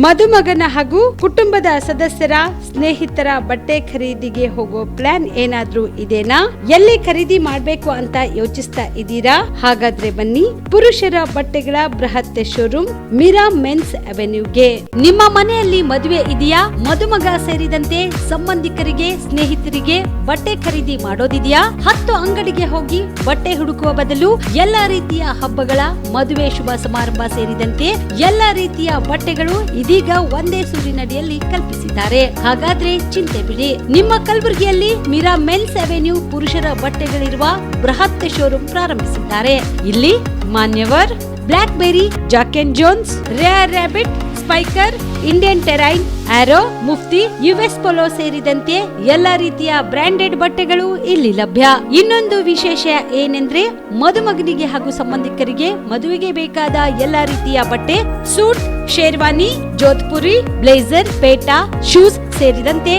ಮದುಮಗನ ಹಾಗೂ ಕುಟುಂಬದ ಸದಸ್ಯರ ಸ್ನೇಹಿತರ ಬಟ್ಟೆ ಖರೀದಿಗೆ ಹೋಗೋ ಪ್ಲಾನ್ ಏನಾದ್ರೂ ಇದೆನಾ? ಎಲ್ಲಿ ಖರೀದಿ ಮಾಡ್ಬೇಕು ಅಂತ ಯೋಚಿಸ್ತಾ ಇದ್ದೀರಾ? ಹಾಗಾದ್ರೆ ಬನ್ನಿ ಪುರುಷರ ಬಟ್ಟೆಗಳ ಬೃಹತ್ ಶೋರೂಮ್ ಮೀರಾ ಮೆನ್ಸ್ ಅವೆನ್ಯೂಗೆ. ನಿಮ್ಮ ಮನೆಯಲ್ಲಿ ಮದುವೆ ಇದೆಯಾ? ಮದುಮಗ ಸೇರಿದಂತೆ ಸಂಬಂಧಿಕರಿಗೆ ಸ್ನೇಹಿತರಿಗೆ ಬಟ್ಟೆ ಖರೀದಿ ಮಾಡೋದಿದೆಯಾ? 10 ಅಂಗಡಿಗೆ ಹೋಗಿ ಬಟ್ಟೆ ಹುಡುಕುವ ಬದಲು ಎಲ್ಲಾ ರೀತಿಯ ಹಬ್ಬಗಳ ಮದುವೆ ಶುಭ ಸಮಾರಂಭ ಸೇರಿದಂತೆ ಎಲ್ಲಾ ರೀತಿಯ ಬಟ್ಟೆಗಳು ಇದೀಗ ಒಂದೇ ಸೂರಿನಡಿಯಲ್ಲಿ ಕಲ್ಪಿಸಿದ್ದಾರೆ. ಹಾಗಾದ್ರೆ ಚಿಂತೆ ಬಿಡಿ, ನಿಮ್ಮ ಕಲಬುರಗಿಯಲ್ಲಿ ಮೀರಾ ಮೆನ್ಸ್ ಅವೆನ್ಯೂ ಪುರುಷರ ಬಟ್ಟೆಗಳಿರುವ ಬೃಹತ್ ಶೋರೂಮ್ ಪ್ರಾರಂಭಿಸಿದ್ದಾರೆ. ಇಲ್ಲಿ Manyavar, Blackberrys, Jack and Jones, Rare Rabbit, Spykar, Indian Terrain, Arrow, Mufti, US Polo ಸೇರಿದಂತೆ ಎಲ್ಲಾ ರೀತಿಯ ಬ್ರಾಂಡೆಡ್ ಬಟ್ಟೆಗಳು ಇಲ್ಲಿ ಲಭ್ಯ. ಇನ್ನೊಂದು ವಿಶೇಷ ಏನೆಂದ್ರೆ ಮದುಮಗನಿಗೆ ಹಾಗೂ ಸಂಬಂಧಿಕರಿಗೆ ಮದುವೆಗೆ ಬೇಕಾದ ಎಲ್ಲಾ ರೀತಿಯ ಬಟ್ಟೆ, ಸೂಟ್, ಶೇರ್ವಾನಿ, ಜೋಧ್ಪುರಿ, ಬ್ಲೇಸರ್, ಪೇಟಾ, ಶೂಸ್ ಸೇರಿದಂತೆ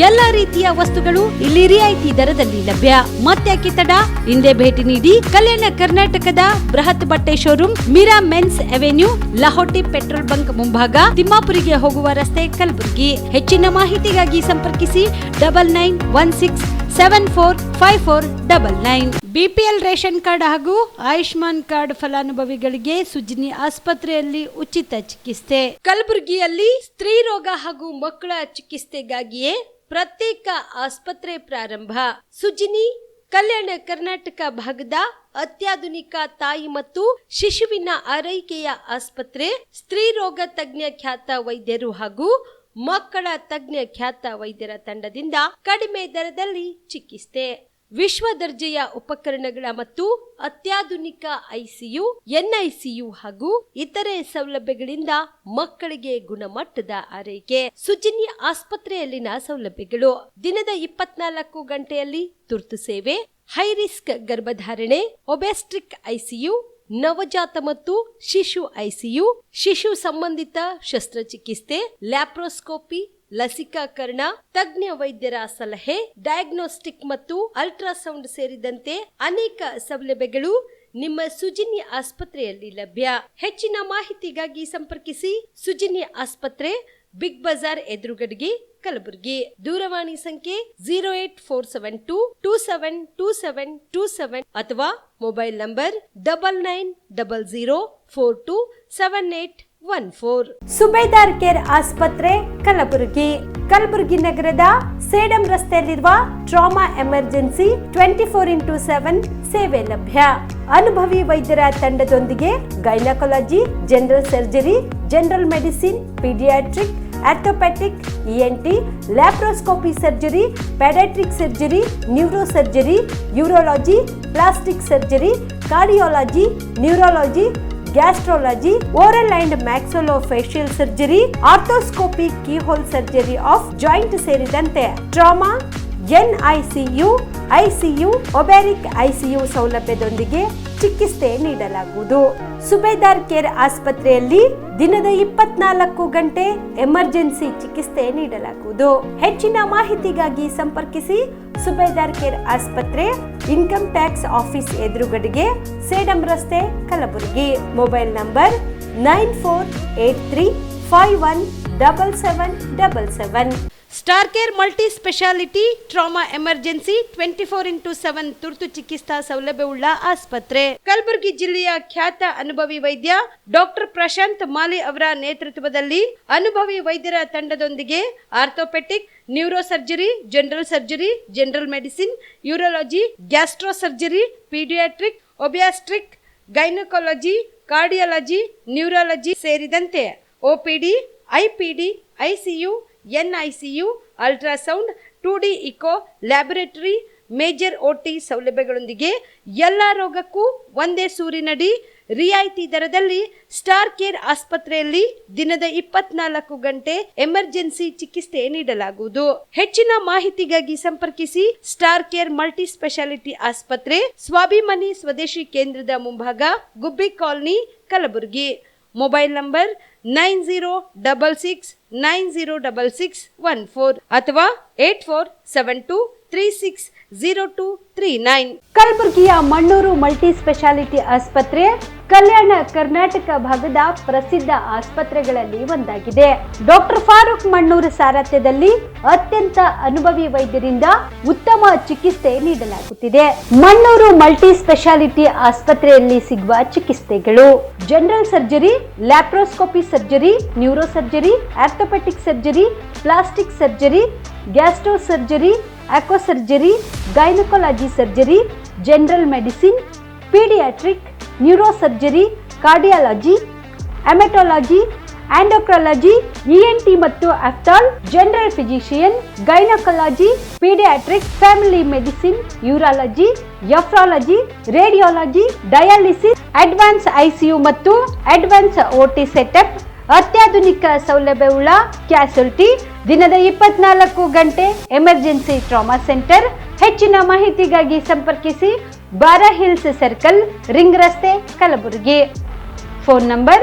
ಎಲ್ಲಾ ರೀತಿಯ ವಸ್ತುಗಳು ಇಲ್ಲಿ ರಿಯಾಯಿತಿ ದರದಲ್ಲಿ ಲಭ್ಯ. ಮತ್ತ್ಯಾಕೆ ತಡ, ಹಿಂದೆ ಭೇಟಿ ನೀಡಿ. ಕಲ್ಯಾಣ ಕರ್ನಾಟಕದ ಬೃಹತ್ ಬಟ್ಟೆ showroom Meera men's avenue, Lahoti petrol bunk ಮುಂಭಾಗ, ತಿಮ್ಮಾಪುರಿಗೆ ಹೋಗುವ ರಸ್ತೆ, ಕಲಬುರಗಿ. ಹೆಚ್ಚಿನ ಮಾಹಿತಿಗಾಗಿ ಸಂಪರ್ಕಿಸಿ 9916745499. ಬಿಪಿಎಲ್ ರೇಷನ್ ಕಾರ್ಡ್ ಹಾಗೂ ಆಯುಷ್ಮಾನ್ ಕಾರ್ಡ್ ಫಲಾನುಭವಿಗಳಿಗೆ ಸುಜ್ನಿ ಆಸ್ಪತ್ರೆಯಲ್ಲಿ ಉಚಿತ ಚಿಕಿತ್ಸೆ. ಕಲಬುರಗಿಯಲ್ಲಿ ಸ್ತ್ರೀ ರೋಗ ಹಾಗೂ ಮಕ್ಕಳ ಚಿಕಿತ್ಸೆಗಾಗಿಯೇ ಪ್ರತ್ಯೇಕ ಆಸ್ಪತ್ರೆ ಪ್ರಾರಂಭ. ಸುಜ್ನಿ ಕಲ್ಯಾಣ ಕರ್ನಾಟಕ ಭಾಗದ ಅತ್ಯಾಧುನಿಕ ತಾಯಿ ಮತ್ತು ಶಿಶುವಿನ ಆರೈಕೆಯ ಆಸ್ಪತ್ರೆ. ಸ್ತ್ರೀ ರೋಗ ತಜ್ಞ ಖ್ಯಾತ ವೈದ್ಯರು ಹಾಗೂ ಮಕ್ಕಳ ತಜ್ಞ ಖ್ಯಾತ ವೈದ್ಯರ ತಂಡದಿಂದ ಕಡಿಮೆ ದರದಲ್ಲಿ ಚಿಕಿತ್ಸೆ. ವಿಶ್ವ ದರ್ಜೆಯ ಉಪಕರಣಗಳ ಮತ್ತು ಅತ್ಯಾಧುನಿಕ ಐಸಿಯು, ಎನ್ಐಸಿಯು ಹಾಗೂ ಇತರೆ ಸೌಲಭ್ಯಗಳಿಂದ ಮಕ್ಕಳಿಗೆ ಗುಣಮಟ್ಟದ ಆರೈಕೆ. ಸುಜ್ನಿ ಆಸ್ಪತ್ರೆಯಲ್ಲಿನ ಸೌಲಭ್ಯಗಳು: ದಿನದ 24 ಗಂಟೆಯಲ್ಲಿ ತುರ್ತು ಸೇವೆ, ಹೈ ರಿಸ್ಕ್ ಗರ್ಭಧಾರಣೆ, ಒಬೆಸ್ಟ್ರಿಕ್ ಐಸಿಯು, ನವಜಾತ ಮತ್ತು ಶಿಶು ಐಸಿಯು, ಶಿಶು ಸಂಬಂಧಿತ ಶಸ್ತ್ರಚಿಕಿತ್ಸೆ, ಲ್ಯಾಪ್ರೋಸ್ಕೋಪಿ, ಲಸಿಕಾಕರಣ, ತಜ್ಞ ವೈದ್ಯರ ಸಲಹೆ, ಡಯಾಗ್ನೋಸ್ಟಿಕ್ ಮತ್ತು ಅಲ್ಟ್ರಾಸೌಂಡ್ ಸೇರಿದಂತೆ ಅನೇಕ ಸೌಲಭ್ಯಗಳು ನಿಮ್ಮ ಸುಜ್ನಿ ಆಸ್ಪತ್ರೆಯಲ್ಲಿ ಲಭ್ಯ. ಹೆಚ್ಚಿನ ಮಾಹಿತಿಗಾಗಿ ಸಂಪರ್ಕಿಸಿ ಸುಜ್ನಿ ಆಸ್ಪತ್ರೆ, ಬಿಗ್ ಬಜಾರ್ ಎದುರುಗಡೆಗೆ, ಕಲಬುರಗಿ. ದೂರವಾಣಿ ಸಂಖ್ಯೆ 08472272727 ಅಥವಾ ಮೊಬೈಲ್ ನಂಬರ್ 9900427814. ಸುಬೇದಾರ್ ಕೇರ್ ಆಸ್ಪತ್ರೆ, ಕಲಬುರಗಿ. ಕಲಬುರಗಿ ನಗರದ ಸೇಡಂ ರಸ್ತೆಯಲ್ಲಿರುವ ಟ್ರಾಮಾ ಎಮರ್ಜೆನ್ಸಿ 24x7 ಸೇವೆ ಲಭ್ಯ. ಅನುಭವಿ ವೈದ್ಯರ ತಂಡದೊಂದಿಗೆ gynaecology, general surgery, general medicine, paediatric, orthopaedic, ENT, laparoscopy surgery, paediatric surgery, neuro surgery, urology, plastic surgery, cardiology, neurology, gastrology, oral and maxillofacial surgery, arthroscopy, keyhole surgery of joint ಸೇರಿದಂತೆ trauma, NICU, ICU, obstetric ICU ಸೌಲಭ್ಯದೊಂದಿಗೆ ಚಿಕಿತ್ಸೆ ನೀಡಲಾಗುವುದು. ಸುಬೇದಾರ್ care ಆಸ್ಪತ್ರೆಯಲ್ಲಿ ದಿನದ 24 ಗಂಟೆ emergency ಚಿಕಿತ್ಸೆ ನೀಡಲಾಗುವುದು. ಹೆಚ್ಚಿನ ಮಾಹಿತಿಗಾಗಿ ಸಂಪರ್ಕಿಸಿ ಸುಬೇದಾರ್ ಕೇರ್ ಆಸ್ಪತ್ರೆ, ಇನ್ಕಮ್ ಟ್ಯಾಕ್ಸ್ ಆಫೀಸ್ ಎದುರುಗಡೆಗೆ, ಸೇಡಂ ರಸ್ತೆ, Kalaburagi. Mobile number 9483517777. Star care multi speciality trauma emergency 24x7 ತುರ್ತು ಚಿಕಿತ್ಸಾ ಸೌಲಭ್ಯವುಳ್ಳ ಆಸ್ಪತ್ರೆ. ಕಲಬುರಗಿ ಜಿಲ್ಲೆಯ ಖ್ಯಾತ ಅನುಭವಿ ವೈದ್ಯ ಡಾಕ್ಟರ್ ಪ್ರಶಾಂತ್ ಮಾಲಿ ಅವರ ನೇತೃತ್ವದಲ್ಲಿ ಅನುಭವಿ ವೈದ್ಯರ ತಂಡದೊಂದಿಗೆ orthopaedic, neuro surgery, general surgery, general medicine, urology, gastro surgery, paediatric, obstetric, gynaecology, cardiology, neurology ಸೇರಿದಂತೆ OPD, IPD, ICU, NICU, ultrasound, 2D echo, laboratory, major OT ಸೌಲಭ್ಯಗಳೊಂದಿಗೆ ಎಲ್ಲ ರೋಗಕ್ಕೂ ಒಂದೇ ಸೂರಿನಡಿ ರಿಯಾಯಿತಿ ದರದಲ್ಲಿ ಸ್ಟಾರ್ ಕೇರ್ ಆಸ್ಪತ್ರೆಯಲ್ಲಿ ದಿನದ 24 ಗಂಟೆ ಎಮರ್ಜೆನ್ಸಿ ಚಿಕಿತ್ಸೆ ನೀಡಲಾಗುವುದು. ಹೆಚ್ಚಿನ ಮಾಹಿತಿಗಾಗಿ ಸಂಪರ್ಕಿಸಿ ಸ್ಟಾರ್ ಕೇರ್ ಮಲ್ಟಿ ಸ್ಪೆಷಾಲಿಟಿ ಆಸ್ಪತ್ರೆ, ಸ್ವಾಭಿಮಾನಿ ಸ್ವದೇಶಿ ಕೇಂದ್ರದ ಮುಂಭಾಗ, ಗುಬ್ಬಿ ಕಾಲನಿ, ಕಲಬುರಗಿ. ಮೊಬೈಲ್ ನಂಬರ್ 9066906614 ಅಥವಾ 8472 96360239. ಕಲಬುರಗಿಯ ಮಣ್ಣೂರು ಮಲ್ಟಿ ಸ್ಪೆಷಾಲಿಟಿ ಆಸ್ಪತ್ರೆ ಕಲ್ಯಾಣ ಕರ್ನಾಟಕ ಭಾಗದ ಪ್ರಸಿದ್ಧ ಆಸ್ಪತ್ರೆಗಳಲ್ಲಿ ಒಂದಾಗಿದೆ. ಡಾಕ್ಟರ್ ಫಾರೂಕ್ ಮಣ್ಣೂರು ಸಾರಥ್ಯದಲ್ಲಿ ಅತ್ಯಂತ ಅನುಭವಿ ವೈದ್ಯರಿಂದ ಉತ್ತಮ ಚಿಕಿತ್ಸೆ ನೀಡಲಾಗುತ್ತಿದೆ. ಮಣ್ಣೂರು ಮಲ್ಟಿ ಸ್ಪೆಷಾಲಿಟಿ ಆಸ್ಪತ್ರೆಯಲ್ಲಿ ಸಿಗುವ ಚಿಕಿತ್ಸೆಗಳು: general surgery, laparoscopy surgery, neuro surgery, orthopaedic surgery, plastic surgery, gastro surgery, aqua surgery, gynaecology surgery, general medicine, paediatric, neuro surgery, cardiology, haematology, endocrinology, ENT ಮತ್ತು ophthal, general physician, gynaecology, paediatric, family medicine, urology, nephrology, radiology, dialysis, advance ICU ಮತ್ತು advance OT setup, ಅತ್ಯಾಧುನಿಕ ಸೌಲಭ್ಯವುಳ್ಳ ಕ್ಯಾಸುಲಿಟಿ, ದಿನದ 24 ಗಂಟೆ emergency trauma centre. ಹೆಚ್ಚಿನ ಮಾಹಿತಿಗಾಗಿ ಸಂಪರ್ಕಿಸಿ ಬಾರಾ hills circle, ring ರಸ್ತೆ, ಕಲಬುರಗಿ. Phone number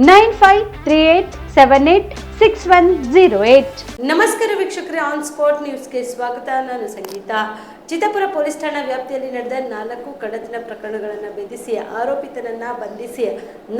9538786108. ನಮಸ್ಕಾರ ವೀಕ್ಷಕರೇ, ಆನ್ ಸ್ಪಾಟ್ ನ್ಯೂಸ್ಗೆ ಸ್ವಾಗತ. ನಾನು ಸಂಗೀತ. ಚಿತ್ತಾಪುರ ಪೊಲೀಸ್ ಠಾಣಾ ವ್ಯಾಪ್ತಿಯಲ್ಲಿ ನಡೆದ 4 ಕಳ್ಳತನ ಪ್ರಕರಣಗಳನ್ನು ಭೇದಿಸಿ ಆರೋಪಿತನನ್ನ ಬಂಧಿಸಿ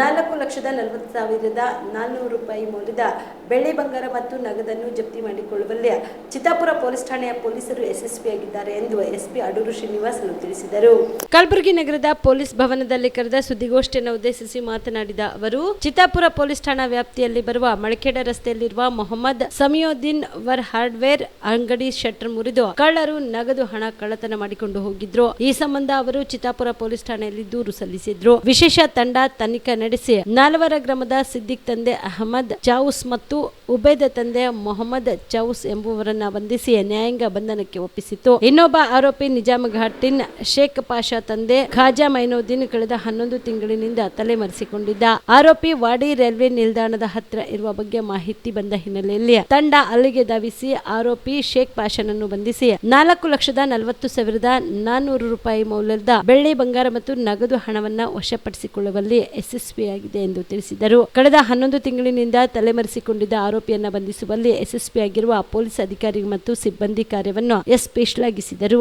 4,40,400 ರೂಪಾಯಿ ಮೌಲ್ಯದ ಬೆಳ್ಳಿ, ಬಂಗಾರ ಮತ್ತು ನಗದನ್ನು ಜಪ್ತಿ ಮಾಡಿಕೊಳ್ಳುವಲ್ಲಿ ಚಿತ್ತಾಪುರ ಪೊಲೀಸ್ ಠಾಣೆಯ ಪೊಲೀಸರು ಯಶಸ್ವಿಯಾಗಿದ್ದಾರೆ ಎಂದು ಎಸ್ಪಿ ಅಡೂರು ಶ್ರೀನಿವಾಸ್ ತಿಳಿಸಿದರು. ಕಲಬುರಗಿ ನಗರದ ಪೊಲೀಸ್ ಭವನದಲ್ಲಿ ಕರೆದ ಸುದ್ದಿಗೋಷ್ಠಿಯನ್ನು ಉದ್ದೇಶಿಸಿ ಮಾತನಾಡಿದ ಅವರು, ಚಿತ್ತಾಪುರ ಪೊಲೀಸ್ ಠಾಣಾ ವ್ಯಾಪ್ತಿಯಲ್ಲಿ ಬರುವ ಮಳಖೇಡ ರಸ್ತೆಯಲ್ಲಿರುವ ಮೊಹಮ್ಮದ್ ಸಮೀವುದ್ದೀನ್ ವರ್ ಹಾರ್ಡ್ವೇರ್ ಅಂಗಡಿ ಶಟರ್ ಮುರಿದು ಕಳ್ಳರು ನಗದು ಹಣ ಕಳ್ಳತನ ಮಾಡಿಕೊಂಡು ಹೋಗಿದ್ರು. ಈ ಸಂಬಂಧ ಅವರು ಚಿತ್ತಾಪುರ ಪೊಲೀಸ್ ಠಾಣೆಯಲ್ಲಿ ದೂರು ಸಲ್ಲಿಸಿದ್ರು. ವಿಶೇಷ ತಂಡ ತನಿಖೆ ನಡೆಸಿ ನಾಲ್ವರ ಗ್ರಾಮದ ಸಿದ್ದಿಕ್ ತಂದೆ ಅಹಮದ್ ಚೌಸ್ ಮತ್ತು ಉಬೇದ ತಂದೆ ಮೊಹಮ್ಮದ್ ಚೌಸ್ ಎಂಬುವರನ್ನ ಬಂಧಿಸಿ ನ್ಯಾಯಾಂಗ ಬಂಧನಕ್ಕೆ ಒಪ್ಪಿಸಿತು. ಇನ್ನೊಬ್ಬ ಆರೋಪಿ ನಿಜಾಮ್ ಘಾಟಿನ್ ಶೇಖ್ ಪಾಷಾ ತಂದೆ ಖಾಜಾ ಮೈನುದ್ದೀನ್ ಕಳೆದ 11 ತಿಂಗಳಿನಿಂದ ತಲೆಮರೆಸಿಕೊಂಡಿದ್ದ. ಆರೋಪಿ ವಾಡಿ ರೈಲ್ವೆ ನಿಲ್ದಾಣದ ಹತ್ತಿರ ಇರುವ ಬಗ್ಗೆ ಮಾಹಿತಿ ಬಂದ ಹಿನ್ನೆಲೆಯಲ್ಲಿ ತಂಡ ಅಲ್ಲಿಗೆ ಧಾವಿಸಿ ಆರೋಪಿ ಶೇಖ್ ಪಾಷಾನನ್ನು ಬಂಧಿಸಿ 4,40,400 ರೂಪಾಯಿ ಮೌಲ್ಯದ ಬೆಳ್ಳಿ, ಬಂಗಾರ ಮತ್ತು ನಗದು ಹಣವನ್ನ ವಶಪಡಿಸಿಕೊಳ್ಳುವಲ್ಲಿ ಯಶಸ್ವಿಯಾಗಿದೆ ಎಂದು ತಿಳಿಸಿದರು. ಕಳೆದ 11 ತಿಂಗಳಿನಿಂದ ತಲೆಮರೆಸಿಕೊಂಡಿದ್ದ ಆರೋಪಿಯನ್ನ ಬಂಧಿಸುವಲ್ಲಿ ಯಶಸ್ವಿಯಾಗಿರುವ ಪೊಲೀಸ್ ಅಧಿಕಾರಿ ಮತ್ತು ಸಿಬ್ಬಂದಿ ಕಾರ್ಯವನ್ನು ಎಸ್ಪಿ ಶ್ಲಾಘಿಸಿದರು.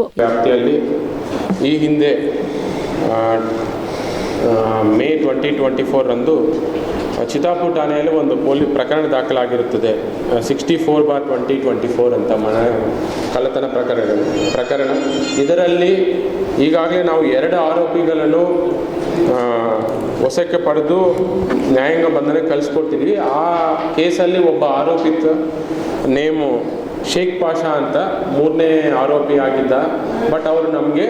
ಈ ಹಿಂದೆ ಮೇ 2024 ರಂದು ಚಿತ್ತಾಪುರ ಠಾಣೆಯಲ್ಲಿ ಒಂದು ಪ್ರಕರಣ ದಾಖಲಾಗಿರುತ್ತದೆ. 64/2024 ಅಂತ ಕಳ್ಳತನ ಪ್ರಕರಣ. ಇದರಲ್ಲಿ ಈಗಾಗಲೇ ನಾವು 2 ಆರೋಪಿಗಳನ್ನು ವಶಕ್ಕೆ ಪಡೆದು ನ್ಯಾಯಾಂಗ ಬಂಧನಕ್ಕೆ ಕಳಿಸ್ಕೊಡ್ತಿದ್ವಿ. ಆ ಕೇಸಲ್ಲಿ ಒಬ್ಬ ಆರೋಪಿತ ನೇಮು ಶೇಖ್ ಪಾಷಾ ಅಂತ 3ನೇ ಆರೋಪಿ ಆಗಿದ್ದ. ಬಟ್ ಅವರು ನಮಗೆ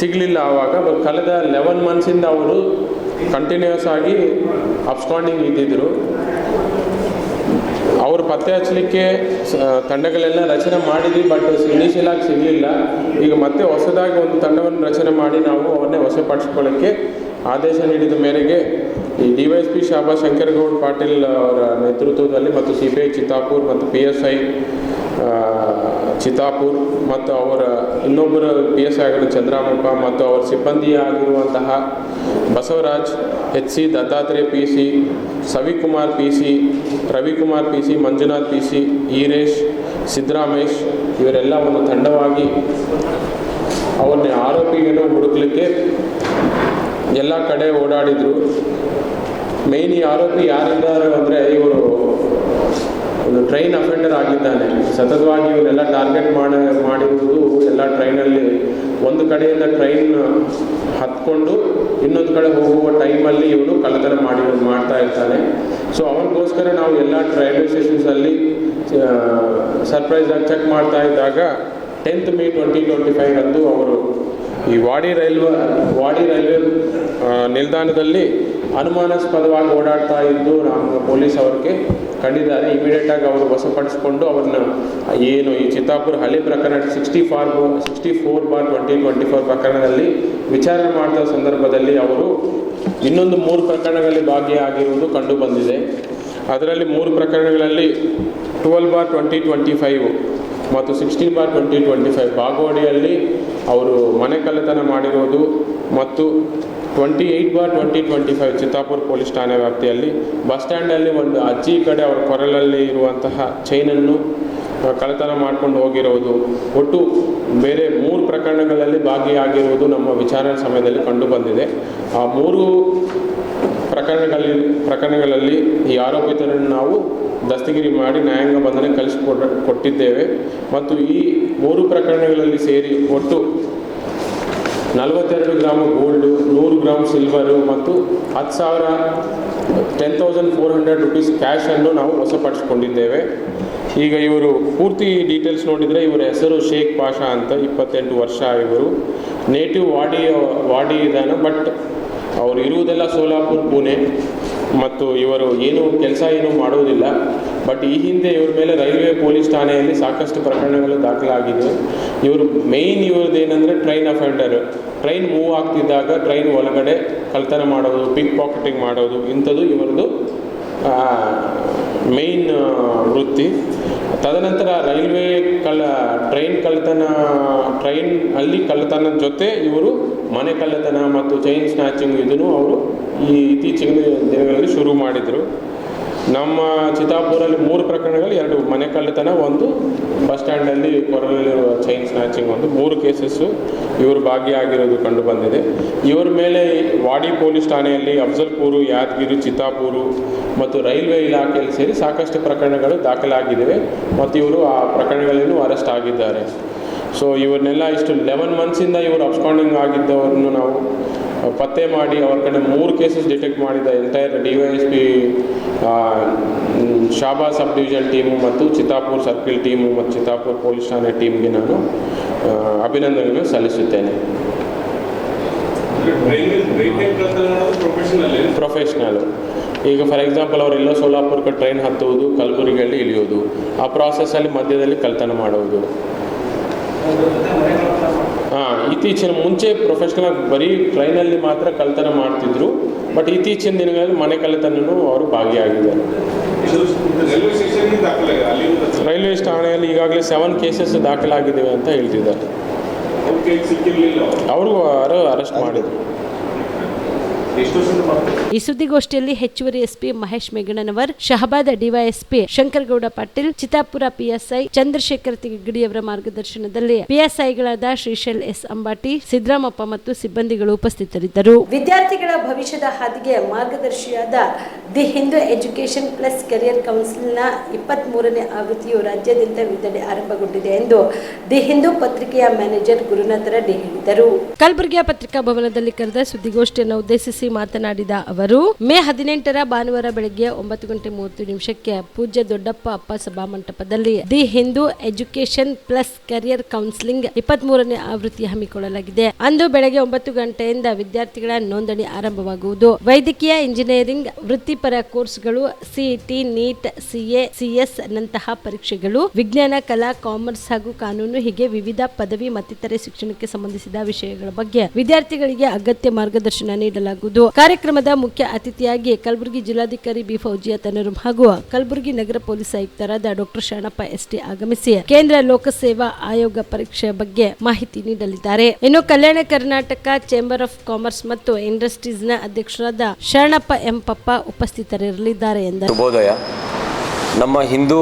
ಸಿಗಲಿಲ್ಲ. ಆವಾಗ ಕಳೆದ 11 ಮಂತ್ಸಿಂದ ಅವರು ಕಂಟಿನ್ಯೂಸ್ ಆಗಿ ಅಬ್ಸ್ಕಾಂಡಿಂಗ್ ಇದ್ದಿದ್ರು. ಅವರು ಪತ್ತೆ ಹಚ್ಚಲಿಕ್ಕೆ ತಂಡಗಳೆಲ್ಲ ರಚನೆ ಮಾಡಿದ್ವಿ, ಬಟ್ ಇನಿಷಿಯಲ್ ಆಗಿ ಸಿಗಲಿಲ್ಲ. ಈಗ ಮತ್ತೆ ಹೊಸದಾಗಿ ಒಂದು ತಂಡವನ್ನು ರಚನೆ ಮಾಡಿ ನಾವು ಅವನ್ನೇ ವಶಪಡಿಸ್ಕೊಳ್ಳೋಕ್ಕೆ ಆದೇಶ ನೀಡಿದ ಮೇರೆಗೆ ಈ DYSP ಶಾಬಾ ಶಂಕರಗೌಡ ಪಾಟೀಲ್ ಅವರ ನೇತೃತ್ವದಲ್ಲಿ ಮತ್ತು CPI ಚಿತ್ತಾಪುರ್ ಮತ್ತು PSI ಚಿತ್ತಾಪುರ್ ಮತ್ತು ಅವರ ಇನ್ನೊಬ್ಬರ PSI ಆಗಿರೋ ಚಂದ್ರಾಮಪ್ಪ ಮತ್ತು ಅವರ ಸಿಬ್ಬಂದಿ ಆಗಿರುವಂತಹ Basavaraj HC, Dattatreya PC, Savikumar PC, Ravikumar PC, Manjunath PC, Eeresh, Siddaramesh ಇವರೆಲ್ಲ ಒಂದು ತಂಡವಾಗಿ ಅವನ್ನ ಆರೋಪಿಯನ್ನು ಹುಡುಕಲಿಕ್ಕೆ ಎಲ್ಲ ಕಡೆ ಓಡಾಡಿದರು. ಮೇನ್ ಈ ಆರೋಪಿ ಯಾರಿದ್ದಾರೆ ಅಂದರೆ ಇವರು ಒಂದು ಟ್ರೈನ್ ಅಫೆಂಡರ್ ಆಗಿದ್ದಾನೆ. ಸತತವಾಗಿ ಇವರೆಲ್ಲ ಟಾರ್ಗೆಟ್ ಮಾಡಿರುವುದು ಎಲ್ಲ ಟ್ರೈನಲ್ಲಿ ಒಂದು ಕಡೆಯಿಂದ ಟ್ರೈನ್ ಹತ್ಕೊಂಡು ಇನ್ನೊಂದು ಕಡೆ ಹೋಗುವ ಟೈಮಲ್ಲಿ ಇವನು ಕಳ್ಳತನ ಮಾಡ್ತಾ ಇರ್ತಾನೆ. ಸೊ ಅವನಿಗೋಸ್ಕರ ನಾವು ಎಲ್ಲ ರೈಲ್ವೆ ಸ್ಟೇಷನ್ಸಲ್ಲಿ ಸರ್ಪ್ರೈಸಾಗಿ ಚೆಕ್ ಮಾಡ್ತಾ ಇದ್ದಾಗ 10th May 2025 ರಂದು ಅವರು ಈ ವಾಡಿ ರೈಲ್ವೆ ನಿಲ್ದಾಣದಲ್ಲಿ ಅನುಮಾನಾಸ್ಪದವಾಗಿ ಓಡಾಡ್ತಾ ಇದ್ದು ನಮ್ಮ ಪೊಲೀಸ್ ಅವ್ರಿಗೆ ಕಂಡಿದ್ದಾರೆ. ಇಮಿಡಿಯೇಟಾಗಿ ಅವರು ವಶಪಡಿಸಿಕೊಂಡು ಅವ್ರನ್ನ ಏನು ಈ ಚಿತ್ತಾಪುರ ಹಳ್ಳಿ ಪ್ರಕರಣ 64/2024 ಪ್ರಕರಣದಲ್ಲಿ ವಿಚಾರಣೆ ಮಾಡಿದ ಸಂದರ್ಭದಲ್ಲಿ ಅವರು ಇನ್ನೊಂದು 3 ಪ್ರಕರಣಗಳಲ್ಲಿ ಭಾಗಿಯಾಗಿರುವುದು ಕಂಡು ಬಂದಿದೆ. ಅದರಲ್ಲಿ 3 ಪ್ರಕರಣಗಳಲ್ಲಿ 12/2025 ಮತ್ತು 16/2025 ಬಾಗವಾಡಿಯಲ್ಲಿ ಅವರು ಮನೆ ಕಳ್ಳತನ ಮಾಡಿರೋದು ಮತ್ತು 28/2025 ಚಿತ್ತಾಪುರ ಪೊಲೀಸ್ ಠಾಣೆ ವ್ಯಾಪ್ತಿಯಲ್ಲಿ ಬಸ್ ಸ್ಟ್ಯಾಂಡಲ್ಲಿ ಒಂದು ಅಜ್ಜಿ ಕಡೆ ಅವರ ಕೊರಳಲ್ಲಿ ಇರುವಂತಹ ಚೈನನ್ನು ಕಳ್ಳತನ ಮಾಡ್ಕೊಂಡು ಹೋಗಿರುವುದು, ಒಟ್ಟು ಬೇರೆ 3 ಪ್ರಕರಣಗಳಲ್ಲಿ ಭಾಗಿಯಾಗಿರುವುದು ನಮ್ಮ ವಿಚಾರಣೆ ಸಮಯದಲ್ಲಿ ಕಂಡುಬಂದಿದೆ. ಆ 3 ಪ್ರಕರಣಗಳಲ್ಲಿ ಈ ಆರೋಪಿತರನ್ನು ನಾವು ದಸ್ತಗಿರಿ ಮಾಡಿ ನ್ಯಾಯಾಂಗ ಬಂಧನ ಕೊಟ್ಟಿದ್ದೇವೆ. ಮತ್ತು ಈ 3 ಪ್ರಕರಣಗಳಲ್ಲಿ ಸೇರಿ ಒಟ್ಟು 42 ಗ್ರಾಮ್ ಗೋಲ್ಡು, 100 ಗ್ರಾಮ್ ಸಿಲ್ವರು ಮತ್ತು 10,400 ರುಪೀಸ್ ಕ್ಯಾಶನ್ನು ನಾವು ವಶಪಡಿಸಿಕೊಂಡಿದ್ದೇವೆ. ಈಗ ಇವರು ಪೂರ್ತಿ ಡೀಟೇಲ್ಸ್ ನೋಡಿದರೆ ಇವರ ಹೆಸರು ಶೇಖ್ ಪಾಷಾ ಅಂತ, 28 ವರ್ಷ. ಇವರು ನೇಟಿವ್ ವಾಡಿ ಇದ್ದಾನೆ, ಬಟ್ ಅವರು ಇರುವುದೆಲ್ಲ ಸೋಲಾಪುರ್, ಪುಣೆ. ಮತ್ತು ಇವರು ಕೆಲಸ ಮಾಡುವುದಿಲ್ಲ. ಬಟ್ ಈ ಹಿಂದೆ ಇವ್ರ ಮೇಲೆ ರೈಲ್ವೆ ಪೊಲೀಸ್ ಠಾಣೆಯಲ್ಲಿ ಸಾಕಷ್ಟು ಪ್ರಕರಣಗಳು ದಾಖಲಾಗಿದೆ. ಇವ್ರದ್ದು ಏನಂದರೆ ಟ್ರೈನ್ ಅಫೆಂಡರ್. ಟ್ರೈನ್ ಮೂವ್ ಆಗ್ತಿದ್ದಾಗ ಟ್ರೈನ್ ಒಳಗಡೆ ಕಳ್ತನ ಮಾಡೋದು, ಪಿಕ್ ಪಾಕೆಟಿಂಗ್ ಮಾಡೋದು, ಇಂಥದ್ದು ಇವ್ರದ್ದು ಮೇಯ್ನ್ ವೃತ್ತಿ. ತದನಂತರ ರೈಲ್ವೆ ಟ್ರೈನ್ ಅಲ್ಲಿ ಕಳ್ಳತನದ ಜೊತೆ ಇವರು ಮನೆ ಕಳ್ಳತನ ಮತ್ತು ಚೈನ್ ಸ್ನ್ಯಾಚಿಂಗ್ ಇದನ್ನು ಅವರು ಈ ಇತ್ತೀಚಿನ ದಿನಗಳಲ್ಲಿ ಶುರು ಮಾಡಿದರು. ನಮ್ಮ ಚಿತ್ತಾಪುರಲ್ಲಿ 3 ಪ್ರಕರಣಗಳು, 2 ಮನೆ ಕಳ್ಳತನ, 1 ಬಸ್ ಸ್ಟ್ಯಾಂಡಲ್ಲಿ ಕೊರಳಲ್ಲಿರುವ ಚೈನ್ ಸ್ನ್ಯಾಚಿಂಗ್, 3 ಕೇಸಸ್ಸು ಇವರು ಭಾಗಿಯಾಗಿರೋದು ಕಂಡು ಬಂದಿದೆ. ಇವರ ಮೇಲೆ ವಾಡಿ ಪೊಲೀಸ್ ಠಾಣೆಯಲ್ಲಿ ಅಫ್ಜಲ್ಪುರು, ಯಾದಗಿರಿ, ಚಿತ್ತಾಪುರು ಮತ್ತು ರೈಲ್ವೆ ಇಲಾಖೆಯಲ್ಲಿ ಸೇರಿ ಸಾಕಷ್ಟು ಪ್ರಕರಣಗಳು ದಾಖಲಾಗಿವೆ ಮತ್ತು ಇವರು ಆ ಪ್ರಕರಣಗಳನ್ನು ಅರೆಸ್ಟ್ ಆಗಿದ್ದಾರೆ. ಸೊ ಇವರನ್ನೆಲ್ಲ ಇಷ್ಟು 11 ಮಂತ್ಸಿಂದ ಇವರು ಅಬ್ಸ್ಕಾಂಡಿಂಗ್ ಆಗಿದ್ದವರನ್ನು ನಾವು ಪತ್ತೆ ಮಾಡಿ ಅವ್ರ ಕಡೆ 3 ಕೇಸಸ್ ಡಿಟೆಕ್ಟ್ ಮಾಡಿದ ಎಂಟೈರ್ DYSP ಶಾಬಾ ಸಬ್ ಡಿವಿಷನ್ ಟೀಮು ಮತ್ತು ಚಿತ್ತಾಪುರ್ ಸರ್ಕಿಲ್ ಟೀಮು ಮತ್ತು ಚಿತ್ತಾಪುರ್ ಪೊಲೀಸ್ ಠಾಣೆ ಟೀಮ್ಗೆ ನಾನು ಅಭಿನಂದನೆಗಳು ಸಲ್ಲಿಸುತ್ತೇನೆ. ಪ್ರೊಫೆಷ್ನಲ್ಲು. ಈಗ ಫಾರ್ ಎಕ್ಸಾಂಪಲ್ ಅವರೆಲ್ಲ ಸೋಲಾಪುರಕ್ಕೆ ಟ್ರೈನ್ ಹತ್ತುವುದು, ಕಲಬುರಗಿಯಲ್ಲಿ ಇಳಿಯೋದು, ಆ ಪ್ರಾಸೆಸ್ಸಲ್ಲಿ ಮಧ್ಯದಲ್ಲಿ ಕಳ್ತನ ಮಾಡುವುದು. ಇತ್ತೀಚಿನ ಮುಂಚೆ ಪ್ರೊಫೆಷ್ನಲ್ ಬರೀ ಟ್ರೈನಲ್ಲಿ ಮಾತ್ರ ಕಳ್ಳತನ ಮಾಡ್ತಿದ್ರು, ಬಟ್ ಇತ್ತೀಚಿನ ದಿನಗಳಲ್ಲಿ ಮನೆ ಕಳ್ಳತನೂ ಅವರು ಭಾಗಿಯಾಗಿದ್ದಾರೆ. ರೈಲ್ವೆ ಠಾಣೆಯಲ್ಲಿ ಈಗಾಗಲೇ 7 ಕೇಸಸ್ ದಾಖಲಾಗಿದ್ದೇವೆ ಅಂತ ಹೇಳ್ತಿದ್ದಾರೆ. ಅವರು ಅರೆಸ್ಟ್ ಮಾಡಿದ್ರು. ಈ ಸುದ್ದಿಗೋಷ್ಠಿಯಲ್ಲಿ ಹೆಚ್ಚುವರಿ SP Mahesh Megannavar, Shahabad DYSP Shankaragouda Patil, Chittapura PSI Chandrashekhar ತಿಗಡಿಯವರ ಮಾರ್ಗದರ್ಶನದಲ್ಲಿ PSIಗಳಾದ ಶ್ರೀಶೈಲ್ S ಅಂಬಾಟಿ, ಸಿದ್ದರಾಮಪ್ಪ ಮತ್ತು ಸಿಬ್ಬಂದಿಗಳು ಉಪಸ್ಥಿತರಿದ್ದರು. ವಿದ್ಯಾರ್ಥಿಗಳ ಭವಿಷ್ಯದ ಹಾದಿಗೆ ಮಾರ್ಗದರ್ಶಿಯಾದ the Hindu education plus career ಕೌನ್ಸಿಲ್ನ 23ನೇ ಆವೃತ್ತಿಯು ರಾಜ್ಯಾದ್ಯಂತ ವಿವಿಧೆಡೆ ಆರಂಭಗೊಂಡಿದೆ ಎಂದು ದಿ ಹಿಂದೂ ಪತ್ರಿಕೆಯ ಮ್ಯಾನೇಜರ್ ಗುರುನಾಥ ರೆಡ್ಡಿ ಹೇಳಿದರು. ಕಲಬುರಗಿಯ ಪತ್ರಿಕಾ ಭವನದಲ್ಲಿ ಕರೆದ ಸುದ್ದಿಗೋಷ್ಠಿಯನ್ನು ಉದ್ದೇಶಿಸಿ ಮಾತನಾಡಿದ ಅವರು, ಮೇ 18ರ ಭಾನುವಾರ ಬೆಳಗ್ಗೆ 9:30 ಪೂಜ್ಯ ದೊಡ್ಡಪ್ಪ ಅಪ್ಪ ಸಭಾಮಂಟಪದಲ್ಲಿ the Hindu education plus career counselling 23ನೇ ಆವೃತ್ತಿ ಹಮ್ಮಿಕೊಳ್ಳಲಾಗಿದೆ. ಅಂದು ಬೆಳಗ್ಗೆ 9 ಗಂಟೆಯಿಂದ ವಿದ್ಯಾರ್ಥಿಗಳ ನೋಂದಣಿ ಆರಂಭವಾಗುವುದು. ವೈದ್ಯಕೀಯ, ಇಂಜಿನಿಯರಿಂಗ್, ವೃತ್ತಿಪರ ಕೋರ್ಸ್ಗಳು, CET, NEET, CA, CS ನಂತಹ ಪರೀಕ್ಷೆಗಳು, ವಿಜ್ಞಾನ, ಕಲಾ, ಕಾಮರ್ಸ್ ಹಾಗೂ ಕಾನೂನು ಹೀಗೆ ವಿವಿಧ ಪದವಿ ಮತ್ತಿತರೆ ಶಿಕ್ಷಣಕ್ಕೆ ಸಂಬಂಧಿಸಿದ ವಿಷಯಗಳ ಬಗ್ಗೆ ವಿದ್ಯಾರ್ಥಿಗಳಿಗೆ ಅಗತ್ಯ ಮಾರ್ಗದರ್ಶನ ನೀಡಲಾಗುವುದು. ಕಾರ್ಯಕ್ರಮದ ಮುಖ್ಯ ಅತಿಥಿಯಾಗಿ ಕಲಬುರಗಿ ಜಿಲ್ಲಾಧಿಕಾರಿ ಬಿ ಫೌಜಿಯಾ ತನೂರು ಹಾಗೂ ಕಲಬುರಗಿ ನಗರ ಪೊಲೀಸ್ ಆಯುಕ್ತರಾದ ಡಾಕ್ಟರ್ ಶರಣಪ್ಪ ST ಆಗಮಿಸಿ ಕೇಂದ್ರ ಲೋಕಸೇವಾ ಆಯೋಗ ಪರೀಕ್ಷೆಯ ಬಗ್ಗೆ ಮಾಹಿತಿ ನೀಡಲಿದ್ದಾರೆ. ಇನ್ನು Kalyana Karnataka chamber of commerce ಮತ್ತು ಇಂಡಸ್ಟ್ರೀಸ್ ನ ಅಧ್ಯಕ್ಷರಾದ ಶರಣಪ್ಪ M ಪಪ್ಪ ಉಪಸ್ಥಿತರಿರಲಿದ್ದಾರೆ ಎಂದರು. ಶುಭೋದಯ. ನಮ್ಮ ಹಿಂದೂ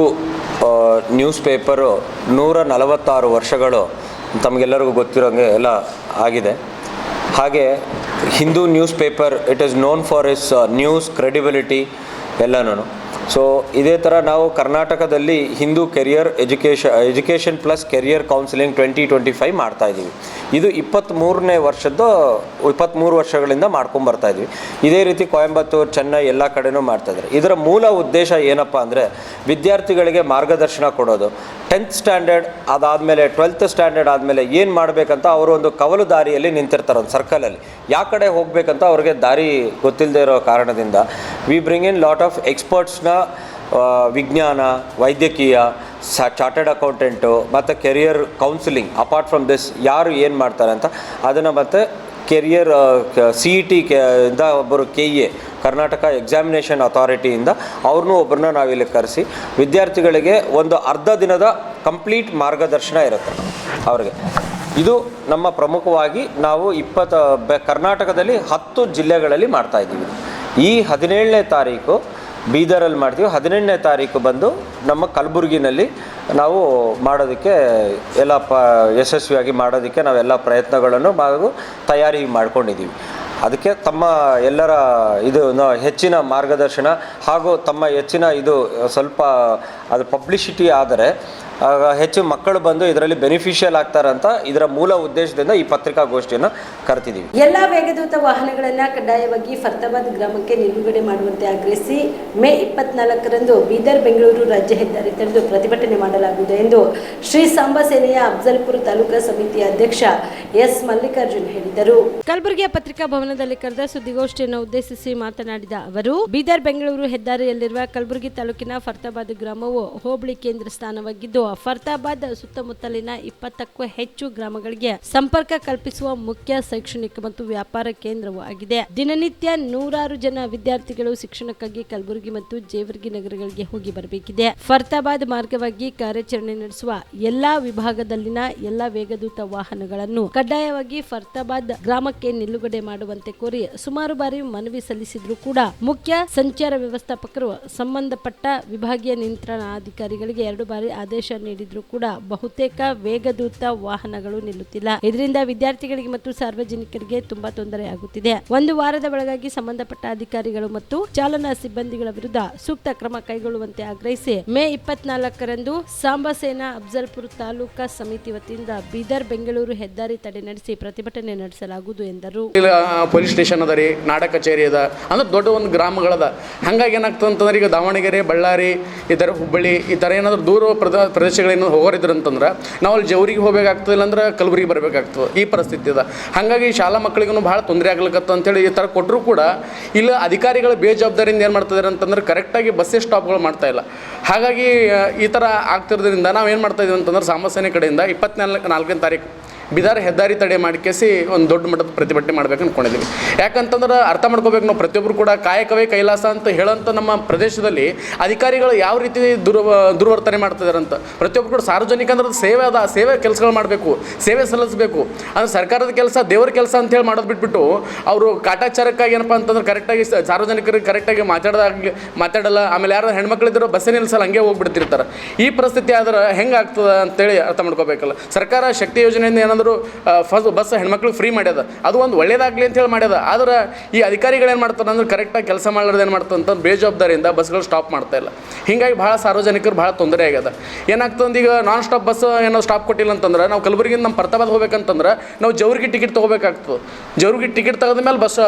ನ್ಯೂಸ್ ಪೇಪರು 146 ವರ್ಷಗಳು ತಮಗೆಲ್ಲರಿಗೂ ಗೊತ್ತಿರೋಂಗೆ ಎಲ್ಲ ಆಗಿದೆ. ಹಾಗೆ Hindu news paper it is known for is news credibility ಎಲ್ಲನೂ. ಸೊ ಇದೇ ಥರ ನಾವು ಕರ್ನಾಟಕದಲ್ಲಿ Hindu education plus career counselling 2025 ಮಾಡ್ತಾಯಿದ್ದೀವಿ. ಇದು 23 ವರ್ಷಗಳಿಂದ ಮಾಡ್ಕೊಂಬರ್ತಾಯಿದ್ವಿ. ಇದೇ ರೀತಿ ಕೊಯಂಬತ್ತೂರು, ಚೆನ್ನೈ ಎಲ್ಲ ಕಡೆನೂ ಮಾಡ್ತಾಯಿದ್ದಾರೆ. ಇದರ ಮೂಲ ಉದ್ದೇಶ ಏನಪ್ಪ ಅಂದರೆ ವಿದ್ಯಾರ್ಥಿಗಳಿಗೆ ಮಾರ್ಗದರ್ಶನ ಕೊಡೋದು. 10th ಸ್ಟ್ಯಾಂಡರ್ಡ್ ಅದಾದಮೇಲೆ 12th ಸ್ಟ್ಯಾಂಡರ್ಡ್ ಆದಮೇಲೆ ಏನು ಮಾಡಬೇಕಂತ ಅವರು ಒಂದು ಕವಲು ದಾರಿಯಲ್ಲಿ ನಿಂತಿರ್ತಾರೆ, ಒಂದು ಸರ್ಕಲಲ್ಲಿ. ಯಾವ ಕಡೆ ಹೋಗಬೇಕಂತ ಅವ್ರಿಗೆ ದಾರಿ ಗೊತ್ತಿಲ್ಲದೆ ಇರೋ ಕಾರಣದಿಂದ we bring in lot of ಎಕ್ಸ್ಪರ್ಟ್ಸ್ನ, ವಿಜ್ಞಾನ, ವೈದ್ಯಕೀಯ, ಚಾರ್ಟರ್ಡ್ ಅಕೌಂಟೆಂಟು ಮತ್ತು career counselling. Apart from this ಯಾರು ಏನು ಮಾಡ್ತಾರೆ ಅಂತ ಅದನ್ನು ಮತ್ತು ಕೆರಿಯರ್ CET ಇಂದ ಒಬ್ಬರು KA ಕರ್ನಾಟಕ ಎಕ್ಸಾಮಿನೇಷನ್ ಅಥಾರಿಟಿಯಿಂದ ಅವ್ರನ್ನೂ ಒಬ್ಬರನ್ನ ನಾವಿಲ್ಲಿ ಕರೆಸಿ ವಿದ್ಯಾರ್ಥಿಗಳಿಗೆ ಒಂದು ಅರ್ಧ ದಿನದ ಕಂಪ್ಲೀಟ್ ಮಾರ್ಗದರ್ಶನ ಇರುತ್ತೆ ಅವ್ರಿಗೆ. ಇದು ನಮ್ಮ ಪ್ರಮುಖವಾಗಿ ನಾವು ಕರ್ನಾಟಕದಲ್ಲಿ 10 ಜಿಲ್ಲೆಗಳಲ್ಲಿ ಮಾಡ್ತಾಯಿದ್ದೀವಿ. ಈ 17ನೇ ತಾರೀಕು ಬೀದರಲ್ಲಿ ಮಾಡ್ತೀವಿ, 18ನೇ ತಾರೀಕು ಬಂದು ನಮ್ಮ ಕಲಬುರಗಿನಲ್ಲಿ ನಾವು ಮಾಡೋದಕ್ಕೆ ಎಲ್ಲ ಯಶಸ್ವಿಯಾಗಿ ಮಾಡೋದಕ್ಕೆ ನಾವೆಲ್ಲ ಪ್ರಯತ್ನಗಳನ್ನು ಹಾಗೂ ತಯಾರಿ ಮಾಡ್ಕೊಂಡಿದ್ದೀವಿ. ಅದಕ್ಕೆ ತಮ್ಮ ಎಲ್ಲರ ಹೆಚ್ಚಿನ ಮಾರ್ಗದರ್ಶನ ಹಾಗೂ ತಮ್ಮ ಹೆಚ್ಚಿನ ಸ್ವಲ್ಪ ಅದು ಪಬ್ಲಿಸಿಟಿ ಆದರೆ ಹೆಚ್ಚು ಮಕ್ಕಳು ಬಂದು ಇದರಲ್ಲಿ ಬೆನಿಫಿಷಿಯಲ್ ಆಗ್ತಾರಂತ ಇದರ ಮೂಲ ಉದ್ದೇಶದಿಂದ ಈ ಪತ್ರಿಕಾಗೋಷ್ಠಿಯನ್ನು ಕರೆತಿದ್ದೀವಿ. ಎಲ್ಲಾ ವೇಗದೂತ ವಾಹನಗಳನ್ನು ಕಡ್ಡಾಯವಾಗಿ ಫರ್ತಾಬಾದ್ ಗ್ರಾಮಕ್ಕೆ ನಿಲುಗಡೆ ಮಾಡುವಂತೆ ಆಗ್ರಹಿಸಿ ಮೇ 24ರಂದು ಬೀದರ್ ಬೆಂಗಳೂರು ರಾಜ್ಯ ಹೆದ್ದಾರಿ ತಡೆದು ಪ್ರತಿಭಟನೆ ಮಾಡಲಾಗುವುದು ಎಂದು ಶ್ರೀ ಸಾಂಬಾ ಸೇನೆಯ ಅಫ್ಜಲ್ಪುರ ತಾಲೂಕಾ ಸಮಿತಿಯ ಅಧ್ಯಕ್ಷ ಎಸ್ ಮಲ್ಲಿಕಾರ್ಜುನ್ ಹೇಳಿದರು. ಕಲಬುರಗಿಯ ಪತ್ರಿಕಾ ಭವನದಲ್ಲಿ ಕರೆದ ಸುದ್ದಿಗೋಷ್ಠಿಯನ್ನು ಉದ್ದೇಶಿಸಿ ಮಾತನಾಡಿದ ಅವರು, ಬೀದರ್ ಬೆಂಗಳೂರು ಹೆದ್ದಾರಿಯಲ್ಲಿರುವ ಕಲಬುರಗಿ ತಾಲೂಕಿನ ಫರ್ತಾಬಾದ್ ಗ್ರಾಮವು ಹೋಬಳಿ ಕೇಂದ್ರ ಸ್ಥಾನವಾಗಿದ್ದು, ಫರ್ತಾಬಾದ್ ಸುತ್ತಮುತ್ತಲಿನ 20ಕ್ಕೂ ಹೆಚ್ಚು ಗ್ರಾಮಗಳಿಗೆ ಸಂಪರ್ಕ ಕಲ್ಪಿಸುವ ಮುಖ್ಯ ಶೈಕ್ಷಣಿಕ ಮತ್ತು ವ್ಯಾಪಾರ ಕೇಂದ್ರವೂ ಆಗಿದೆ. ದಿನನಿತ್ಯ ನೂರಾರು ಜನ ವಿದ್ಯಾರ್ಥಿಗಳು ಶಿಕ್ಷಣಕ್ಕಾಗಿ ಕಲಬುರಗಿ ಮತ್ತು ಜೇವರ್ಗಿ ನಗರಗಳಿಗೆ ಹೋಗಿ ಬರಬೇಕಿದೆ. ಫರ್ತಾಬಾದ್ ಮಾರ್ಗವಾಗಿ ಕಾರ್ಯಾಚರಣೆ ನಡೆಸುವ ಎಲ್ಲಾ ವಿಭಾಗದಲ್ಲಿನ ಎಲ್ಲಾ ವೇಗದೂತ ವಾಹನಗಳನ್ನು ಕಡ್ಡಾಯವಾಗಿ ಫರ್ತಾಬಾದ್ ಗ್ರಾಮಕ್ಕೆ ನಿಲುಗಡೆ ಮಾಡುವಂತೆ ಕೋರಿ ಸುಮಾರು ಬಾರಿ ಮನವಿ ಸಲ್ಲಿಸಿದ್ರು ಕೂಡ ಮುಖ್ಯ ಸಂಚಾರ ವ್ಯವಸ್ಥಾಪಕರು ಸಂಬಂಧಪಟ್ಟ ವಿಭಾಗೀಯ ನಿಯಂತ್ರಣಾಧಿಕಾರಿಗಳಿಗೆ 2 ಬಾರಿ ಆದೇಶ ನೀಡಿದ್ರು ಕೂಡ ಬಹುತೇಕ ವೇಗದೂತ ವಾಹನಗಳು ನಿಲ್ಲುತ್ತಿಲ್ಲ. ಇದರಿಂದ ವಿದ್ಯಾರ್ಥಿಗಳಿಗೆ ಮತ್ತು ಸಾರ್ವಜನಿಕರಿಗೆ ತುಂಬಾ ತೊಂದರೆ ಆಗುತ್ತಿದೆ. 1 ವಾರದ ಒಳಗಾಗಿ ಸಂಬಂಧಪಟ್ಟ ಅಧಿಕಾರಿಗಳು ಮತ್ತು ಚಾಲನಾ ಸಿಬ್ಬಂದಿಗಳ ವಿರುದ್ಧ ಸೂಕ್ತ ಕ್ರಮ ಕೈಗೊಳ್ಳುವಂತೆ ಆಗ್ರಹಿಸಿ ಮೇ 24ರಂದು ಸಾಂಬಾ ಸೇನಾ ಅಫ್ಜಲ್ಪುರ ತಾಲೂಕಾ ಸಮಿತಿ ವತಿಯಿಂದ ಬೀದರ್ ಬೆಂಗಳೂರು ಹೆದ್ದಾರಿ ತಡೆ ನಡೆಸಿ ಪ್ರತಿಭಟನೆ ನಡೆಸಲಾಗುವುದು ಎಂದರು. ಪೊಲೀಸ್ ಸ್ಟೇಷನ್ ಅದ ರೀ, ನಾಡ ಕಚೇರಿ ಅದ, ಅಂದ್ರೆ ದೊಡ್ಡ ಒಂದು ಗ್ರಾಮಗಳದ. ಹಂಗಾಗಿ ಏನಾಗ್ತದೆ ಅಂತಂದ್ರೆ ಈಗ ದಾವಣಗೆರೆ, ಬಳ್ಳಾರಿ, ಈ ಥರ ಹುಬ್ಬಳ್ಳಿ ಈ ಥರ ಏನಾದರೂ ದೂರ ಪ್ರದೇಶಗಳೇನು ಹೋಗೋರಿದ್ರು ಅಂತಂದ್ರೆ ನಾವು ಅಲ್ಲಿ ಜವರಿಗೆ ಹೋಗಬೇಕಾಗ್ತದೆ, ಇಲ್ಲಾಂದ್ರೆ ಕಲಬುರಗಿ ಬರಬೇಕಾಗ್ತದೆ. ಈ ಪರಿಸ್ಥಿತಿ ಇದೆ. ಹಾಗಾಗಿ ಶಾಲಾ ಮಕ್ಕಳಿಗೂ ಭಾಳ ತೊಂದರೆ ಆಗ್ಲಿಕ್ಕತ್ತ ಅಂತೇಳಿ ಈ ಥರ ಕೊಟ್ಟರು ಕೂಡ ಇಲ್ಲ ಅಧಿಕಾರಿಗಳು ಬೇಜವಾಬ್ದಾರಿಯಿಂದ ಏನು ಮಾಡ್ತಿದ್ದಾರೆ ಅಂತಂದ್ರೆ ಕರೆಕ್ಟಾಗಿ ಬಸ್ಸೇ ಸ್ಟಾಪ್ಗಳು ಮಾಡ್ತಾ ಇಲ್ಲ. ಹಾಗಾಗಿ ಈ ಥರ ಆಗ್ತಿರೋದ್ರಿಂದ ನಾವು ಏನು ಮಾಡ್ತಾ ಇದೀವಿ ಅಂತಂದ್ರೆ ಸಾಂಬಾ ಸೇನೆ ಕಡೆಯಿಂದ 24ನೇ ತಾರೀಕು ಬೀದರ್ ಹೆದ್ದಾರಿ ತಡೆ ಮಾಡಿಕೆಸಿ ಒಂದು ದೊಡ್ಡ ಮಟ್ಟದ ಪ್ರತಿಭಟನೆ ಮಾಡ್ಬೇಕು ಅಂದ್ಕೊಂಡಿದ್ದೀವಿ. ಯಾಕಂತಂದ್ರೆ ಅರ್ಥ ಮಾಡ್ಕೋಬೇಕು, ನಾವು ಪ್ರತಿಯೊಬ್ಬರು ಕೂಡ ಕಾಯಕವೇ ಕೈಲಾಸ ಅಂತ ಹೇಳೋಂಥ ನಮ್ಮ ಪ್ರದೇಶದಲ್ಲಿ ಅಧಿಕಾರಿಗಳು ಯಾವ ರೀತಿ ದುರ್ವರ್ತನೆ ಮಾಡ್ತಿದ್ದಾರೆ ಅಂತ ಪ್ರತಿಯೊಬ್ಬರು ಕೂಡ ಸಾರ್ವಜನಿಕ ಅಂದ್ರೆ ಸೇವೆ ಅದ, ಸೇವೆ ಕೆಲಸಗಳು ಮಾಡಬೇಕು, ಸೇವೆ ಸಲ್ಲಿಸಬೇಕು. ಅಂದರೆ ಸರ್ಕಾರದ ಕೆಲಸ ದೇವ್ರ ಕೆಲಸ ಅಂತೇಳಿ ಮಾಡೋದು ಬಿಟ್ಬಿಟ್ಟು ಅವರು ಕಾಟಾಚಾರಕ್ಕಾಗಿ ಏನಪ್ಪ ಅಂತಂದ್ರೆ ಕರೆಕ್ಟಾಗಿ ಸಾರ್ವಜನಿಕರಿಗೆ ಕರೆಕ್ಟಾಗಿ ಮಾತಾಡಲ್ಲ. ಆಮೇಲೆ ಯಾರು ಹೆಣ್ಮಕ್ಳಿದ್ರು ಬಸ್ಸೇ ನಿಲ್ಸಲ್ಲ, ಹಂಗೆ ಹೋಗ್ಬಿಡ್ತಿರ್ತಾರೆ. ಈ ಪರಿಸ್ಥಿತಿ ಆದ್ರೆ ಹೆಂಗೆ ಆಗ್ತದೆ ಅಂತೇಳಿ ಅರ್ಥ ಮಾಡ್ಕೋಬೇಕಲ್ಲ. ಸರ್ಕಾರ ಶಕ್ತಿ ಯೋಜನೆಯಿಂದ ಏನಾದರೂ ಫಸ್ಟ್ ಬಸ್ ಹೆಣ್ಮಕ್ಳು ಫ್ರೀ ಮಾಡ್ಯದ, ಅದು ಒಂದು ಒಳ್ಳೇದಾಗಲಿ ಅಂತೇಳಿ ಮಾಡ್ಯದ. ಆದ್ರೆ ಈ ಅಧಿಕಾರಿಗಳು ಏನು ಮಾಡ್ತಾರೆ ಅಂದ್ರೆ ಕರೆಕ್ಟಾಗಿ ಕೆಲಸ ಮಾಡೋದು ಏನು ಮಾಡ್ತಾರೆ ಅಂತಂದ್ರೆ ಬೇಜವಾಬ್ದಾರಿಯಿಂದ ಬಸ್ಗಳು ಸ್ಟಾಪ್ ಮಾಡ್ತಾ ಇಲ್ಲ. ಹೀಗಾಗಿ ಭಾಳ ಸಾರ್ವಜನಿಕರು ಭಾಳ ತೊಂದರೆ ಆಗ್ಯದ. ಏನಾಗ್ತದೆ ಈಗ ನಾನ್ ಸ್ಟಾಪ್ ಬಸ್ ಏನೋ ಸ್ಟಾಪ್ ಕೊಟ್ಟಿಲ್ಲ ಅಂತಂದ್ರೆ ನಾವು ಕಲಬುರಗಿಯಿಂದ ನಮ್ಮ ಫರ್ತಾಬಾದ್ ಹೋಗ್ಬೇಕಂತಂದ್ರೆ ನಾವು ಜವರ್ಗಿ ಟಿಕೆಟ್ ತೊಗೋಬೇಕಾಗ್ತದೆ. ಜವರ್ಗಿ ಟಿಕೆಟ್ ತೆಗೆದ ಮೇಲೆ ಬಸ್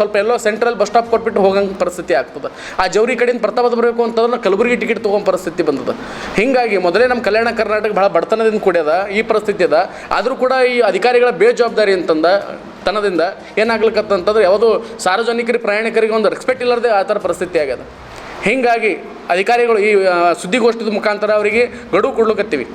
ಸ್ವಲ್ಪ ಎಲ್ಲೋ ಸೆಂಟ್ರಲ್ ಬಸ್ ಸ್ಟಾಪ್ ಕೊಟ್ಬಿಟ್ಟು ಹೋಗಂಗೆ ಪರಿಸ್ಥಿತಿ ಆಗ್ತದೆ. ಆ ಜವರಿ ಕಡೆಯಿಂದ ಫರ್ತಾಬಾದ್ ಬರಬೇಕು ಅಂತಂದ್ರೆ ಕಲಬುರಗಿ ಟಿಕೆಟ್ ತೊಗೊಂಡು ಪರಿಸ್ಥಿತಿ ಬಂದದ. ಹೀಗಾಗಿ ಮೊದಲೇ ನಮ್ಮ ಕಲ್ಯಾಣ ಕರ್ನಾಟಕ ಭಾಳ ಬಡತನದಿಂದ ಕೂಡ್ಯದ, ಈ ಪರಿಸ್ಥಿತಿ ಅದ. ಆದರೂ ಕೂಡ ಈ ಅಧಿಕಾರಿಗಳ ಬೇಜವಾಬ್ದಾರಿ ತನದಿಂದ ಏನಾಗ್ಲಿಕ್ಕಂತಂದ್ರೆ ಯಾವುದೋ ಸಾರ್ವಜನಿಕರಿಗೆ ಪ್ರಯಾಣಿಕರಿಗೆ ಒಂದು ರೆಸ್ಪೆಕ್ಟ್ ಇಲ್ಲದೆ ಆ ಥರ ಪರಿಸ್ಥಿತಿ ಆಗ್ಯದ. ಹೀಗಾಗಿ ಅಧಿಕಾರಿಗಳು ಈ ಸುದ್ದಿಗೋಷ್ಠಿದ ಮುಖಾಂತರ ಅವರಿಗೆ ಗಡುವು ಕೊಡ್ಲಿಕ್ಕತ್ತೀವಿ.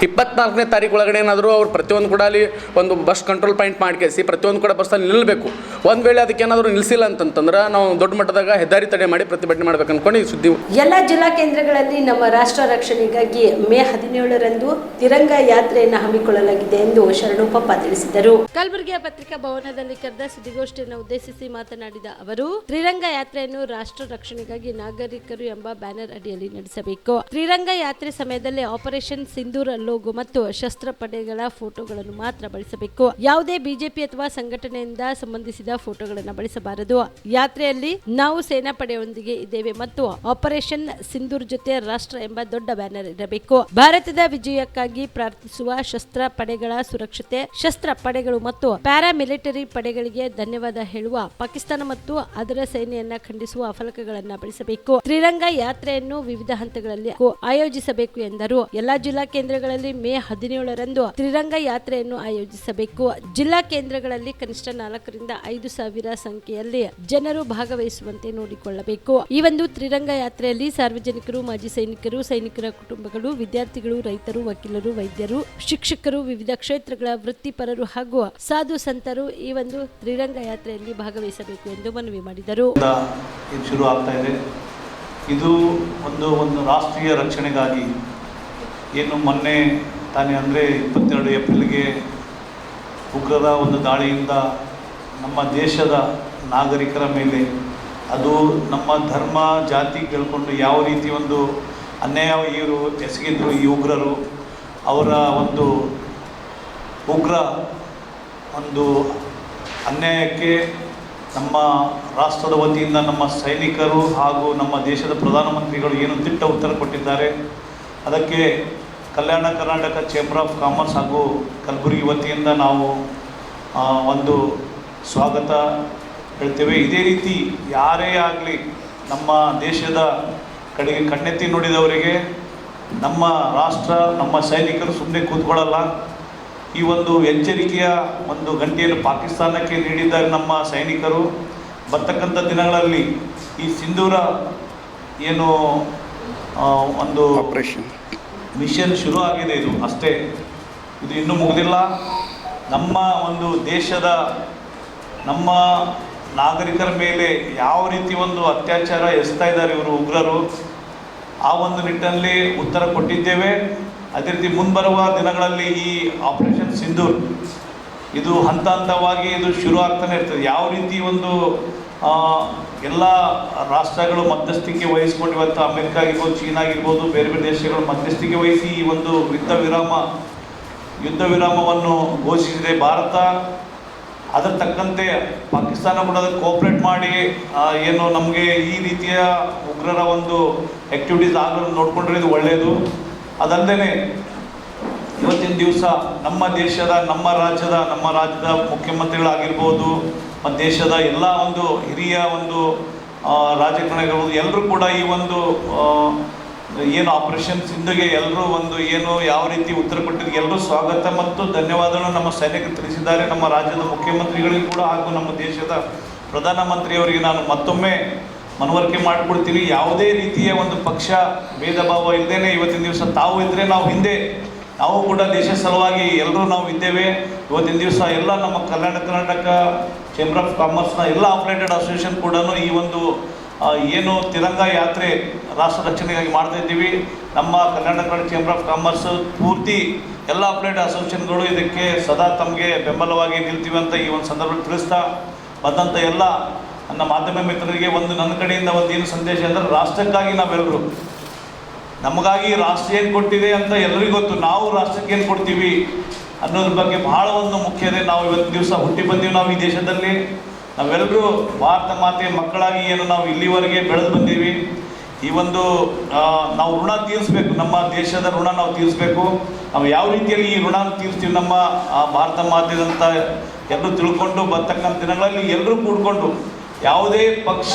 24ನೇ ತಾರೀಕು ಒಳಗಡೆ ಏನಾದರೂ ಅವ್ರು ಪ್ರತಿಯೊಂದು ಕೂಡ ಅಲ್ಲಿ ಒಂದು ಬಸ್ ಕಂಟ್ರೋಲ್ ಪಾಯಿಂಟ್ ಮಾಡ್ಕೇಸಿ ಪ್ರತಿಯೊಂದು ಕೂಡ ಬಸ್ಸಲ್ಲಿ ನಿಲ್ಲಬೇಕು. ಒಂದು ವೇಳೆ ಅದಕ್ಕೆ ಏನಾದರೂ ನಿಲ್ಲಿಸಿಲ್ಲ ಅಂತಂದ್ರೆ ನಾವು ದೊಡ್ಡ ಮಟ್ಟದಾಗ ಹೆದ್ದಾರಿ ತಡೆ ಮಾಡಿ ಪ್ರತಿಭಟನೆ ಮಾಡ್ಬೇಕು ಅಂದ್ಕೊಂಡು ಈ ಸುದ್ದಿ. ಎಲ್ಲ ಜಿಲ್ಲಾ ಕೇಂದ್ರಗಳಲ್ಲಿ ನಮ್ಮ ರಾಷ್ಟ್ರ ರಕ್ಷಣೆಗಾಗಿ ಮೇ 17ರಂದು ತಿರಂಗ ಯಾತ್ರೆಯನ್ನು ಹಮ್ಮಿಕೊಳ್ಳಲಾಗಿದೆ ಎಂದು ಶರಣುಪಪ್ಪ ತಿಳಿಸಿದರು. ಕಲಬುರಗಿಯ ಪತ್ರಿಕಾ ಭವನದಲ್ಲಿ ಕರೆದ ಸುದ್ದಿಗೋಷ್ಠಿಯನ್ನು ಉದ್ದೇಶಿಸಿ ಮಾತನಾಡಿದ ಅವರು, ತ್ರಿರಂಗ ಯಾತ್ರೆಯನ್ನು ರಾಷ್ಟ್ರ ರಕ್ಷಣೆಗಾಗಿ ನಾಗರಿಕರು ಎಂಬ ಬ್ಯಾನರ್ ಅಡಿಯಲ್ಲಿ ನಡೆಸಬೇಕು. ತ್ರಿರಂಗ ಯಾತ್ರೆ ಸಮಯದಲ್ಲಿ ಆಪರೇಷನ್ ಸಿಂಧೂರ್ ಲೋಗೋ ಮತ್ತು ಶಸ್ತ್ರ ಪಡೆಗಳ ಫೋಟೋಗಳನ್ನು ಮಾತ್ರ ಬಳಸಬೇಕು. ಯಾವುದೇ ಬಿಜೆಪಿ ಅಥವಾ ಸಂಘಟನೆಯಿಂದ ಸಂಬಂಧಿಸಿದ ಫೋಟೋಗಳನ್ನು ಬಳಸಬಾರದು. ಯಾತ್ರೆಯಲ್ಲಿ ನಾವು ಸೇನಾ ಪಡೆಯೊಂದಿಗೆ ಇದ್ದೇವೆ ಮತ್ತು ಆಪರೇಷನ್ ಸಿಂಧೂರ್ ಜೊತೆ ರಾಷ್ಟ್ರ ಎಂಬ ದೊಡ್ಡ ಬ್ಯಾನರ್ ಇರಬೇಕು. ಭಾರತದ ವಿಜಯಕ್ಕಾಗಿ ಪ್ರಾರ್ಥಿಸುವ ಶಸ್ತ್ರ ಪಡೆಗಳ ಸುರಕ್ಷತೆ, ಶಸ್ತ್ರ ಪಡೆಗಳು ಮತ್ತು ಪ್ಯಾರಾಮಿಲಿಟರಿ ಪಡೆಗಳಿಗೆ ಧನ್ಯವಾದ ಹೇಳುವ ಪಾಕಿಸ್ತಾನ ಮತ್ತು ಅದರ ಸೇನೆಯನ್ನ ಖಂಡಿಸುವ ಫಲಕಗಳನ್ನು ಬಳಸಬೇಕು. ತ್ರಿರಂಗ ಯಾತ್ರೆಯನ್ನು ವಿವಿಧ ಹಂತಗಳಲ್ಲಿ ಆಯೋಜಿಸಬೇಕು ಎಂದರು. ಎಲ್ಲಾ ಜಿಲ್ಲಾ ಕೇಂದ್ರಗಳಲ್ಲಿ ಮೇ 17ರಂದು ತ್ರಿರಂಗ ಯಾತ್ರೆಯನ್ನು ಆಯೋಜಿಸಬೇಕು. ಜಿಲ್ಲಾ ಕೇಂದ್ರಗಳಲ್ಲಿ ಕನಿಷ್ಠ 4 ರಿಂದ 5 ಸಾವಿರ ಸಂಖ್ಯೆಯಲ್ಲಿ ಜನರು ಭಾಗವಹಿಸುವಂತೆ ನೋಡಿಕೊಳ್ಳಬೇಕು. ಈ ಒಂದು ತ್ರಿರಂಗ ಯಾತ್ರೆಯಲ್ಲಿ ಸಾರ್ವಜನಿಕರು, ಮಾಜಿ ಸೈನಿಕರು, ಸೈನಿಕರ ಕುಟುಂಬಗಳು, ವಿದ್ಯಾರ್ಥಿಗಳು, ರೈತರು, ವಕೀಲರು, ವೈದ್ಯರು, ಶಿಕ್ಷಕರು, ವಿವಿಧ ಕ್ಷೇತ್ರಗಳ ವೃತ್ತಿಪರರು ಹಾಗೂ ಸಾಧು ಸಂತರು ಈ ಒಂದು ತ್ರಿರಂಗ ಯಾತ್ರೆಯಲ್ಲಿ ಭಾಗವಹಿಸಬೇಕು ಎಂದು ಮನವಿ ಮಾಡಿದರು. ಶುರು ಆಗ್ತಾ ಇದೆ. ಇದು ಒಂದು ರಾಷ್ಟ್ರೀಯ ರಕ್ಷಣೆಗಾಗಿ ಏನು ಮೊನ್ನೆ ತಾನೇ ಅಂದರೆ 22 ಏಪ್ರಿಲ್ಗೆ ಉಗ್ರರ ಒಂದು ದಾಳಿಯಿಂದ ನಮ್ಮ ದೇಶದ ನಾಗರಿಕರ ಮೇಲೆ ಅದು ನಮ್ಮ ಧರ್ಮ ಜಾತಿ ಕೇಳಿಕೊಂಡು ಯಾವ ರೀತಿ ಒಂದು ಅನ್ಯಾಯ ಇವರು ಎಸಗಿದ್ರು ಈ ಉಗ್ರರು. ಅವರ ಒಂದು ಉಗ್ರ ಒಂದು ಅನ್ಯಾಯಕ್ಕೆ ನಮ್ಮ ರಾಷ್ಟ್ರದ ವತಿಯಿಂದ ನಮ್ಮ ಸೈನಿಕರು ಹಾಗೂ ನಮ್ಮ ದೇಶದ ಪ್ರಧಾನಮಂತ್ರಿಗಳು ಏನು ದಿಟ್ಟ ಉತ್ತರ ಕೊಟ್ಟಿದ್ದಾರೆ. ಅದಕ್ಕೆ Kalyana Karnataka chamber of commerce ಹಾಗೂ ಕಲಬುರಗಿ ವತಿಯಿಂದ ನಾವು ಒಂದು ಸ್ವಾಗತ ಹೇಳ್ತೇವೆ. ಇದೇ ರೀತಿ ಯಾರೇ ಆಗಲಿ ನಮ್ಮ ದೇಶದ ಕಡೆಗೆ ಕಣ್ಣೆತ್ತಿ ನೋಡಿದವರಿಗೆ ನಮ್ಮ ರಾಷ್ಟ್ರ, ನಮ್ಮ ಸೈನಿಕರು ಸುಮ್ಮನೆ ಕೂತ್ಕೊಳ್ಳಲ್ಲ. ಈ ಒಂದು ಎಚ್ಚರಿಕೆಯ ಒಂದು ಗಂಟೆಯನ್ನು ಪಾಕಿಸ್ತಾನಕ್ಕೆ ನೀಡಿದ್ದಾರೆ ನಮ್ಮ ಸೈನಿಕರು. ಬರ್ತಕ್ಕಂಥ ದಿನಗಳಲ್ಲಿ ಈ ಸಿಂಧೂರ ಏನು ಒಂದು ಆಪರೇಷನ್ ಮಿಷನ್ ಶುರು ಆಗಿದೆ, ಇದು ಅಷ್ಟೇ, ಇದು ಇನ್ನೂ ಮುಗಿದಿಲ್ಲ. ನಮ್ಮ ಒಂದು ದೇಶದ ನಮ್ಮ ನಾಗರಿಕರ ಮೇಲೆ ಯಾವ ರೀತಿ ಒಂದು ಅತ್ಯಾಚಾರ ಎಸ್ತಾ ಇದ್ದಾರೆ ಇವರು ಉಗ್ರರು, ಆ ಒಂದು ನಿಟ್ಟಿನಲ್ಲಿ ಉತ್ತರ ಕೊಟ್ಟಿದ್ದೇವೆ. ಅದೇ ರೀತಿ ಮುಂಬರುವ ದಿನಗಳಲ್ಲಿ ಈ ಆಪರೇಷನ್ ಸಿಂಧೂರ್ ಇದು ಹಂತ ಹಂತವಾಗಿ ಇದು ಶುರು ಆಗ್ತಾನೆ ಇರ್ತದೆ. ಯಾವ ರೀತಿ ಒಂದು ಎಲ್ಲ ರಾಷ್ಟ್ರಗಳು ಮಧ್ಯಸ್ಥಿಕೆ ವಹಿಸ್ಕೊಂಡು, ಇವತ್ತು ಅಮೆರಿಕ ಆಗಿರ್ಬೋದು, ಚೀನಾ ಆಗಿರ್ಬೋದು, ಬೇರೆ ಬೇರೆ ದೇಶಗಳು ಮಧ್ಯಸ್ಥಿಕೆ ವಹಿಸಿ ಈ ಒಂದು ಯುದ್ಧ ವಿರಾಮವನ್ನು ಘೋಷಿಸಿದೆ ಭಾರತ. ಅದರ ತಕ್ಕಂತೆ ಪಾಕಿಸ್ತಾನ ಕೂಡ ಅದಕ್ಕೆ ಕೋಆಪ್ರೇಟ್ ಮಾಡಿ ಏನು ನಮಗೆ ಈ ರೀತಿಯ ಉಗ್ರರ ಒಂದು ಆ್ಯಕ್ಟಿವಿಟೀಸ್ ಆಗಲು ನೋಡಿಕೊಂಡ್ರೆ ಇದು ಒಳ್ಳೆಯದು. ಅದಲ್ಲದೆ ಇವತ್ತಿನ ದಿವಸ ನಮ್ಮ ದೇಶದ ನಮ್ಮ ರಾಜ್ಯದ ಮುಖ್ಯಮಂತ್ರಿಗಳಾಗಿರ್ಬೋದು ಮತ್ತು ದೇಶದ ಎಲ್ಲ ಒಂದು ಹಿರಿಯ ಒಂದು ರಾಜಕಾರಣಿಗಳು ಎಲ್ಲರೂ ಕೂಡ ಈ ಒಂದು ಏನು ಆಪರೇಷನ್ ಸಿಂಧುಗೆ ಎಲ್ಲರೂ ಒಂದು ಏನು ಯಾವ ರೀತಿ ಉತ್ತರ ಕೊಟ್ಟಿದ್ದಕ್ಕೆ ಎಲ್ಲರೂ ಸ್ವಾಗತ ಮತ್ತು ಧನ್ಯವಾದಗಳನ್ನು ನಮ್ಮ ಸೈನಿಕರು ತಿಳಿಸಿದ್ದಾರೆ. ನಮ್ಮ ರಾಜ್ಯದ ಮುಖ್ಯಮಂತ್ರಿಗಳಿಗೂ ಕೂಡ ಹಾಗೂ ನಮ್ಮ ದೇಶದ ಪ್ರಧಾನಮಂತ್ರಿಯವರಿಗೆ ನಾನು ಮತ್ತೊಮ್ಮೆ ಮನವರಿಕೆ ಮಾಡಿಕೊಡ್ತೀನಿ. ಯಾವುದೇ ರೀತಿಯ ಒಂದು ಪಕ್ಷ ಭೇದ ಭಾವ ಇಲ್ಲದೇ ಇವತ್ತಿನ ದಿವಸ ತಾವು ಇದ್ದರೆ ನಾವು ಹಿಂದೆ, ನಾವು ಕೂಡ ದೇಶ ಸಲುವಾಗಿ ಎಲ್ಲರೂ ನಾವು ಇದ್ದೇವೆ. ಇವತ್ತಿನ ದಿವಸ ಎಲ್ಲ ನಮ್ಮ ಕಲ್ಯಾಣ ಕರ್ನಾಟಕ ಚೇಂಬರ್ ಆಫ್ ಕಾಮರ್ಸ್ನ ಎಲ್ಲ ಆಪರೇಟೆಡ್ ಅಸೋಸಿಯೇಷನ್ ಕೂಡ ಈ ಒಂದು ಏನು ತಿರಂಗ ಯಾತ್ರೆ ರಾಷ್ಟ್ರ ರಕ್ಷಣೆಗಾಗಿ ಮಾಡ್ತಾ ಇದ್ದೀವಿ. ನಮ್ಮ Kalyana Karnataka chamber of commerce ಪೂರ್ತಿ ಎಲ್ಲ ಆಪರೇಟೆಡ್ ಅಸೋಸಿಯೇಷನ್ಗಳು ಇದಕ್ಕೆ ಸದಾ ತಮಗೆ ಬೆಂಬಲವಾಗಿ ನಿಲ್ತೀವಿ ಅಂತ ಈ ಒಂದು ಸಂದರ್ಭದಲ್ಲಿ ತಿಳಿಸ್ತಾ, ಬಂದಂಥ ಎಲ್ಲ ನನ್ನ ಮಾಧ್ಯಮ ಮಿತ್ರರಿಗೆ ಒಂದು ನನ್ನ ಕಡೆಯಿಂದ ಒಂದು ಏನು ಸಂದೇಶ ಅಂದರೆ, ರಾಷ್ಟ್ರಕ್ಕಾಗಿ ನಾವೆಲ್ಲರೂ, ನಮಗಾಗಿ ರಾಷ್ಟ್ರ ಏನು ಕೊಟ್ಟಿದೆ ಅಂತ ಎಲ್ಲರಿಗೂ ಗೊತ್ತು, ನಾವು ರಾಷ್ಟ್ರಕ್ಕೆ ಏನು ಕೊಡ್ತೀವಿ ಅನ್ನೋದ್ರ ಬಗ್ಗೆ ಬಹಳ ಒಂದು ಮುಖ್ಯ ಇದೆ. ನಾವು ಇವತ್ತು ದಿವಸ ಹುಟ್ಟಿ ಬಂದೀವಿ, ನಾವು ಈ ದೇಶದಲ್ಲಿ ನಾವೆಲ್ಲರೂ ಭಾರತ ಮಾತೆಯ ಮಕ್ಕಳಾಗಿ ಏನು ನಾವು ಇಲ್ಲಿವರೆಗೆ ಬೆಳೆದು ಬಂದೀವಿ. ಈ ಒಂದು ನಾವು ಋಣ ತೀರಿಸ್ಬೇಕು, ನಮ್ಮ ದೇಶದ ಋಣ ನಾವು ತೀರಿಸ್ಬೇಕು. ನಾವು ಯಾವ ರೀತಿಯಲ್ಲಿ ಈ ಋಣ ತೀರಿಸ್ತೀವಿ ನಮ್ಮ ಭಾರತ ಮಾತೆದಂತ ಎಲ್ಲರೂ ತಿಳ್ಕೊಂಡು ಬರ್ತಕ್ಕಂಥ ದಿನಗಳಲ್ಲಿ ಎಲ್ಲರೂ ಕೂಡ್ಕೊಂಡು, ಯಾವುದೇ ಪಕ್ಷ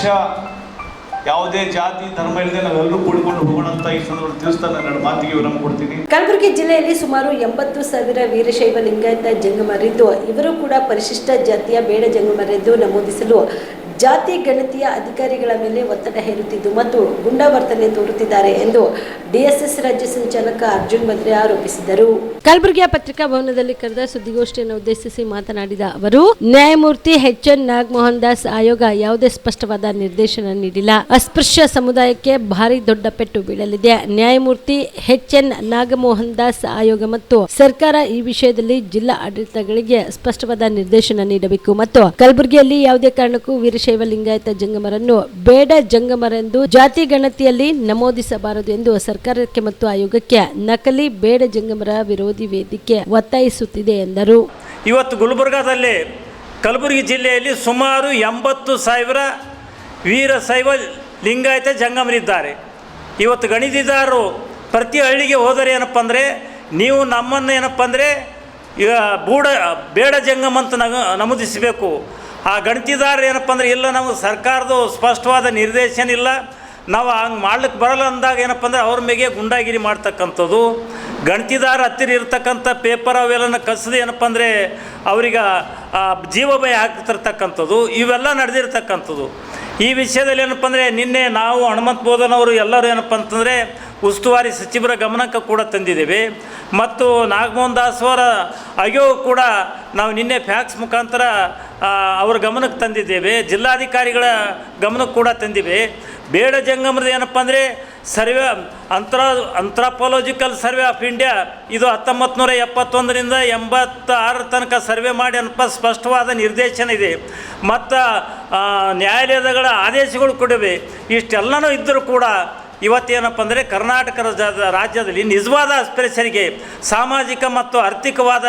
ಯಾವುದೇ ಜಾತಿ ಧರ್ಮ ಇಲ್ಲದೆ ನಾವೆಲ್ಲರೂ ಕೂಡಿಕೊಂಡು ಹೋಗೋಣ ಅಂತ ಈ ಸಂದರ್ಭದಲ್ಲಿ ತಿಳಿಸ್ತಾ ನನ್ನ ಮಾತಿಗೆ ವಿರಾಮ ಕೊಡ್ತೀನಿ. ಕಲಬುರಗಿ ಜಿಲ್ಲೆಯಲ್ಲಿ ಸುಮಾರು 80,000 ವೀರಶೈವ ಲಿಂಗಾಯತ ಜಂಗಮರಿದ್ದು, ಇವರು ಕೂಡ ಪರಿಶಿಷ್ಟ ಜಾತಿಯ ಬೇಡ ಜಂಗಮರೆಂದು ನಮೂದಿಸಲು ಜಾತಿ ಗಣತಿಯ ಅಧಿಕಾರಿಗಳ ಮೇಲೆ ಒತ್ತಡ ಹೇರುತ್ತಿದ್ದು ಮತ್ತು ಗುಂಡಾವರ್ತನೆ ತೋರುತ್ತಿದ್ದಾರೆ ಎಂದು ಡಿಎಸ್ಎಸ್ ರಾಜ್ಯ ಸಂಚಾಲಕ ಅರ್ಜುನ್ ಬದ್ರೆ ಆರೋಪಿಸಿದರು. ಕಲಬುರಗಿಯ ಪತ್ರಿಕಾ ಭವನದಲ್ಲಿ ಕರೆದ ಸುದ್ದಿಗೋಷ್ಠಿಯನ್ನು ಉದ್ದೇಶಿಸಿ ಮಾತನಾಡಿದ ಅವರು, ನ್ಯಾಯಮೂರ್ತಿ ಎನ್ ನಾಗಮೋಹನ್ ದಾಸ್ ಆಯೋಗ ಯಾವುದೇ ಸ್ಪಷ್ಟವಾದ ನಿರ್ದೇಶನ ನೀಡಿಲ್ಲ. ಅಸ್ಪೃಶ್ಯ ಸಮುದಾಯಕ್ಕೆ ಭಾರಿ ದೊಡ್ಡ ಪೆಟ್ಟು ಬೀಳಲಿದೆ. ನ್ಯಾಯಮೂರ್ತಿ ಎನ್ ನಾಗಮೋಹನ್ ದಾಸ್ ಆಯೋಗ ಮತ್ತು ಸರ್ಕಾರ ಈ ವಿಷಯದಲ್ಲಿ ಜಿಲ್ಲಾ ಆಡಳಿತಗಳಿಗೆ ಸ್ಪಷ್ಟವಾದ ನಿರ್ದೇಶನ ನೀಡಬೇಕು ಮತ್ತು ಕಲಬುರಗಿಯಲ್ಲಿ ಯಾವುದೇ ಕಾರಣಕ್ಕೂ ವೀರಶೈವ ಲಿಂಗಾಯತ ಜಂಗಮರನ್ನು ಬೇಡ ಜಂಗಮರೆಂದು ಜಾತಿ ಗಣತಿಯಲ್ಲಿ ನಮೂದಿಸಬಾರದು ಎಂದು ಸರ್ಕಾರಕ್ಕೆ ಮತ್ತು ಆಯೋಗಕ್ಕೆ ನಕಲಿ ಬೇಡ ಜಂಗಮರ ವಿರೋಧಿ ವೇದಿಕೆ ಒತ್ತಾಯಿಸುತ್ತಿದೆ ಎಂದರು. ಇವತ್ತು ಗುಲ್ಬರ್ಗಾದಲ್ಲಿ ಕಲಬುರಗಿ ಜಿಲ್ಲೆಯಲ್ಲಿ ಸುಮಾರು 80,000 ವೀರಶೈವ ಲಿಂಗಾಯತ ಜಂಗಮರಿದ್ದಾರೆ. ಇವತ್ತು ಗಣಿತದಾರರು ಪ್ರತಿ ಹಳ್ಳಿಗೆ ಹೋದರೆ ಏನಪ್ಪ ಅಂದರೆ, ನೀವು ನಮ್ಮನ್ನು ಏನಪ್ಪ ಅಂದರೆ ಈಗ ಬೇಡ ಜಂಗಮ ಅಂತ ನಮೂದಿಸಬೇಕು. ಆ ಗಣತಿದಾರ ಏನಪ್ಪ ಅಂದರೆ, ಇಲ್ಲ ನಮಗೆ ಸರ್ಕಾರದ್ದು ಸ್ಪಷ್ಟವಾದ ನಿರ್ದೇಶನ ಇಲ್ಲ, ನಾವು ಹಂಗೆ ಮಾಡ್ಲಿಕ್ಕೆ ಬರಲ್ಲ ಅಂದಾಗ ಏನಪ್ಪ ಅಂದರೆ ಅವ್ರ ಮೇಲೆ ಗುಂಡಾಗಿರಿ ಮಾಡ್ತಕ್ಕಂಥದ್ದು, ಗಣತಿದಾರ ಹತ್ತಿರ ಇರ್ತಕ್ಕಂಥ ಪೇಪರ್ ಅವೆಲ್ಲನ ಕಸಿದು ಏನಪ್ಪ ಅಂದರೆ ಅವ್ರಿಗೆ ಜೀವ ಭಯ ಹಾಕ್ತಿರ್ತಕ್ಕಂಥದ್ದು, ಇವೆಲ್ಲ ನಡೆದಿರ್ತಕ್ಕಂಥದ್ದು. ಈ ವಿಷಯದಲ್ಲಿ ಏನಪ್ಪ ಅಂದರೆ ನಿನ್ನೆ ನಾವು ಹನುಮಂತ ಬೋಧನವರು ಎಲ್ಲರೂ ಏನಪ್ಪ ಅಂತಂದರೆ ಉಸ್ತುವಾರಿ ಸಚಿವರ ಗಮನಕ್ಕೆ ಕೂಡ ತಂದಿದ್ದೇವೆ ಮತ್ತು ನಾಗಮೋಹನ್ ದಾಸ್ ಅವರ ಆಯೋಗ ಕೂಡ ನಾವು ನಿನ್ನೆ ಫ್ಯಾಕ್ಸ್ ಮುಖಾಂತರ ಅವ್ರ ಗಮನಕ್ಕೆ ತಂದಿದ್ದೇವೆ, ಜಿಲ್ಲಾಧಿಕಾರಿಗಳ ಗಮನಕ್ಕೆ ಕೂಡ ತಂದಿವೆ. ಬೇಡ ಜಂಗಮರದ ಏನಪ್ಪ ಅಂದರೆ ಸರ್ವೆ ಅಂಥ್ರಾಪಾಲಜಿಕಲ್ ಸರ್ವೆ ಆಫ್ ಇಂಡಿಯಾ ಇದು 1971ರಿಂದ 86 ತನಕ ಸರ್ವೆ ಮಾಡಿ ಏನಪ್ಪ ಸ್ಪಷ್ಟವಾದ ನಿರ್ದೇಶನ ಇದೆ ಮತ್ತು ನ್ಯಾಯಾಲಯಗಳ ಆದೇಶಗಳು ಕೊಡಿವೆ. ಇಷ್ಟೆಲ್ಲನೂ ಇದ್ದರೂ ಕೂಡ ಇವತ್ತೇನಪ್ಪ ಅಂದರೆ ಕರ್ನಾಟಕ ರಾಜ್ಯದಲ್ಲಿ ನಿಜವಾದ ಅಸ್ಪೃಶ್ಯರಿಗೆ ಸಾಮಾಜಿಕ ಮತ್ತು ಆರ್ಥಿಕವಾದ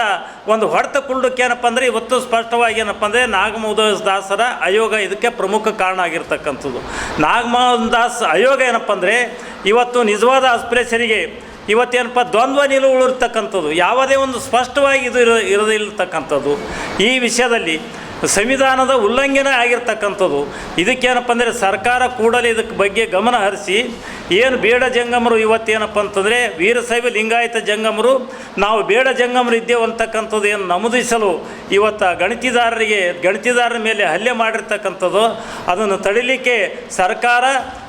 ಒಂದು ಹೊಡೆತ ಕೊಡೋಕ್ಕೆ ಏನಪ್ಪ ಅಂದರೆ ಇವತ್ತು ಸ್ಪಷ್ಟವಾಗಿ ಏನಪ್ಪ ಅಂದರೆ ನಾಗಮೋಹನ್ ದಾಸರ ಆಯೋಗ ಇದಕ್ಕೆ ಪ್ರಮುಖ ಕಾರಣ ಆಗಿರ್ತಕ್ಕಂಥದ್ದು. ನಾಗಮೋಹನ್ ದಾಸ್ ಆಯೋಗ ಏನಪ್ಪ ಅಂದರೆ ಇವತ್ತು ನಿಜವಾದ ಅಸ್ಪೃಶ್ಯರಿಗೆ ಇವತ್ತೇನಪ್ಪ ದ್ವಂದ್ವ ನಿಲುವು ಇರ್ತಕ್ಕಂಥದ್ದು, ಯಾವುದೇ ಒಂದು ಸ್ಪಷ್ಟವಾಗಿ ಇದು ಇರದಿರ್ತಕ್ಕಂಥದ್ದು. ಈ ವಿಷಯದಲ್ಲಿ ಸಂವಿಧಾನದ ಉಲ್ಲಂಘನೆ ಆಗಿರ್ತಕ್ಕಂಥದ್ದು. ಇದಕ್ಕೇನಪ್ಪ ಅಂದರೆ ಸರ್ಕಾರ ಕೂಡಲೇ ಇದಕ್ಕೆ ಬಗ್ಗೆ ಗಮನ ಹರಿಸಿ ಏನು ಬೇಡ ಜಂಗಮರು ಇವತ್ತೇನಪ್ಪ ಅಂತಂದರೆ ವೀರಶೈವ ಲಿಂಗಾಯತ ಜಂಗಮರು ನಾವು ಬೇಡ ಜಂಗಮರು ಇದ್ದೇವೆ ಅಂತಕ್ಕಂಥದ್ದು ಏನು ನಮೂದಿಸಲು ಇವತ್ತು ಗಣತಿದಾರರ ಮೇಲೆ ಹಲ್ಲೆ ಮಾಡಿರ್ತಕ್ಕಂಥದ್ದು, ಅದನ್ನು ತಡಿಲಿಕ್ಕೆ ಸರ್ಕಾರ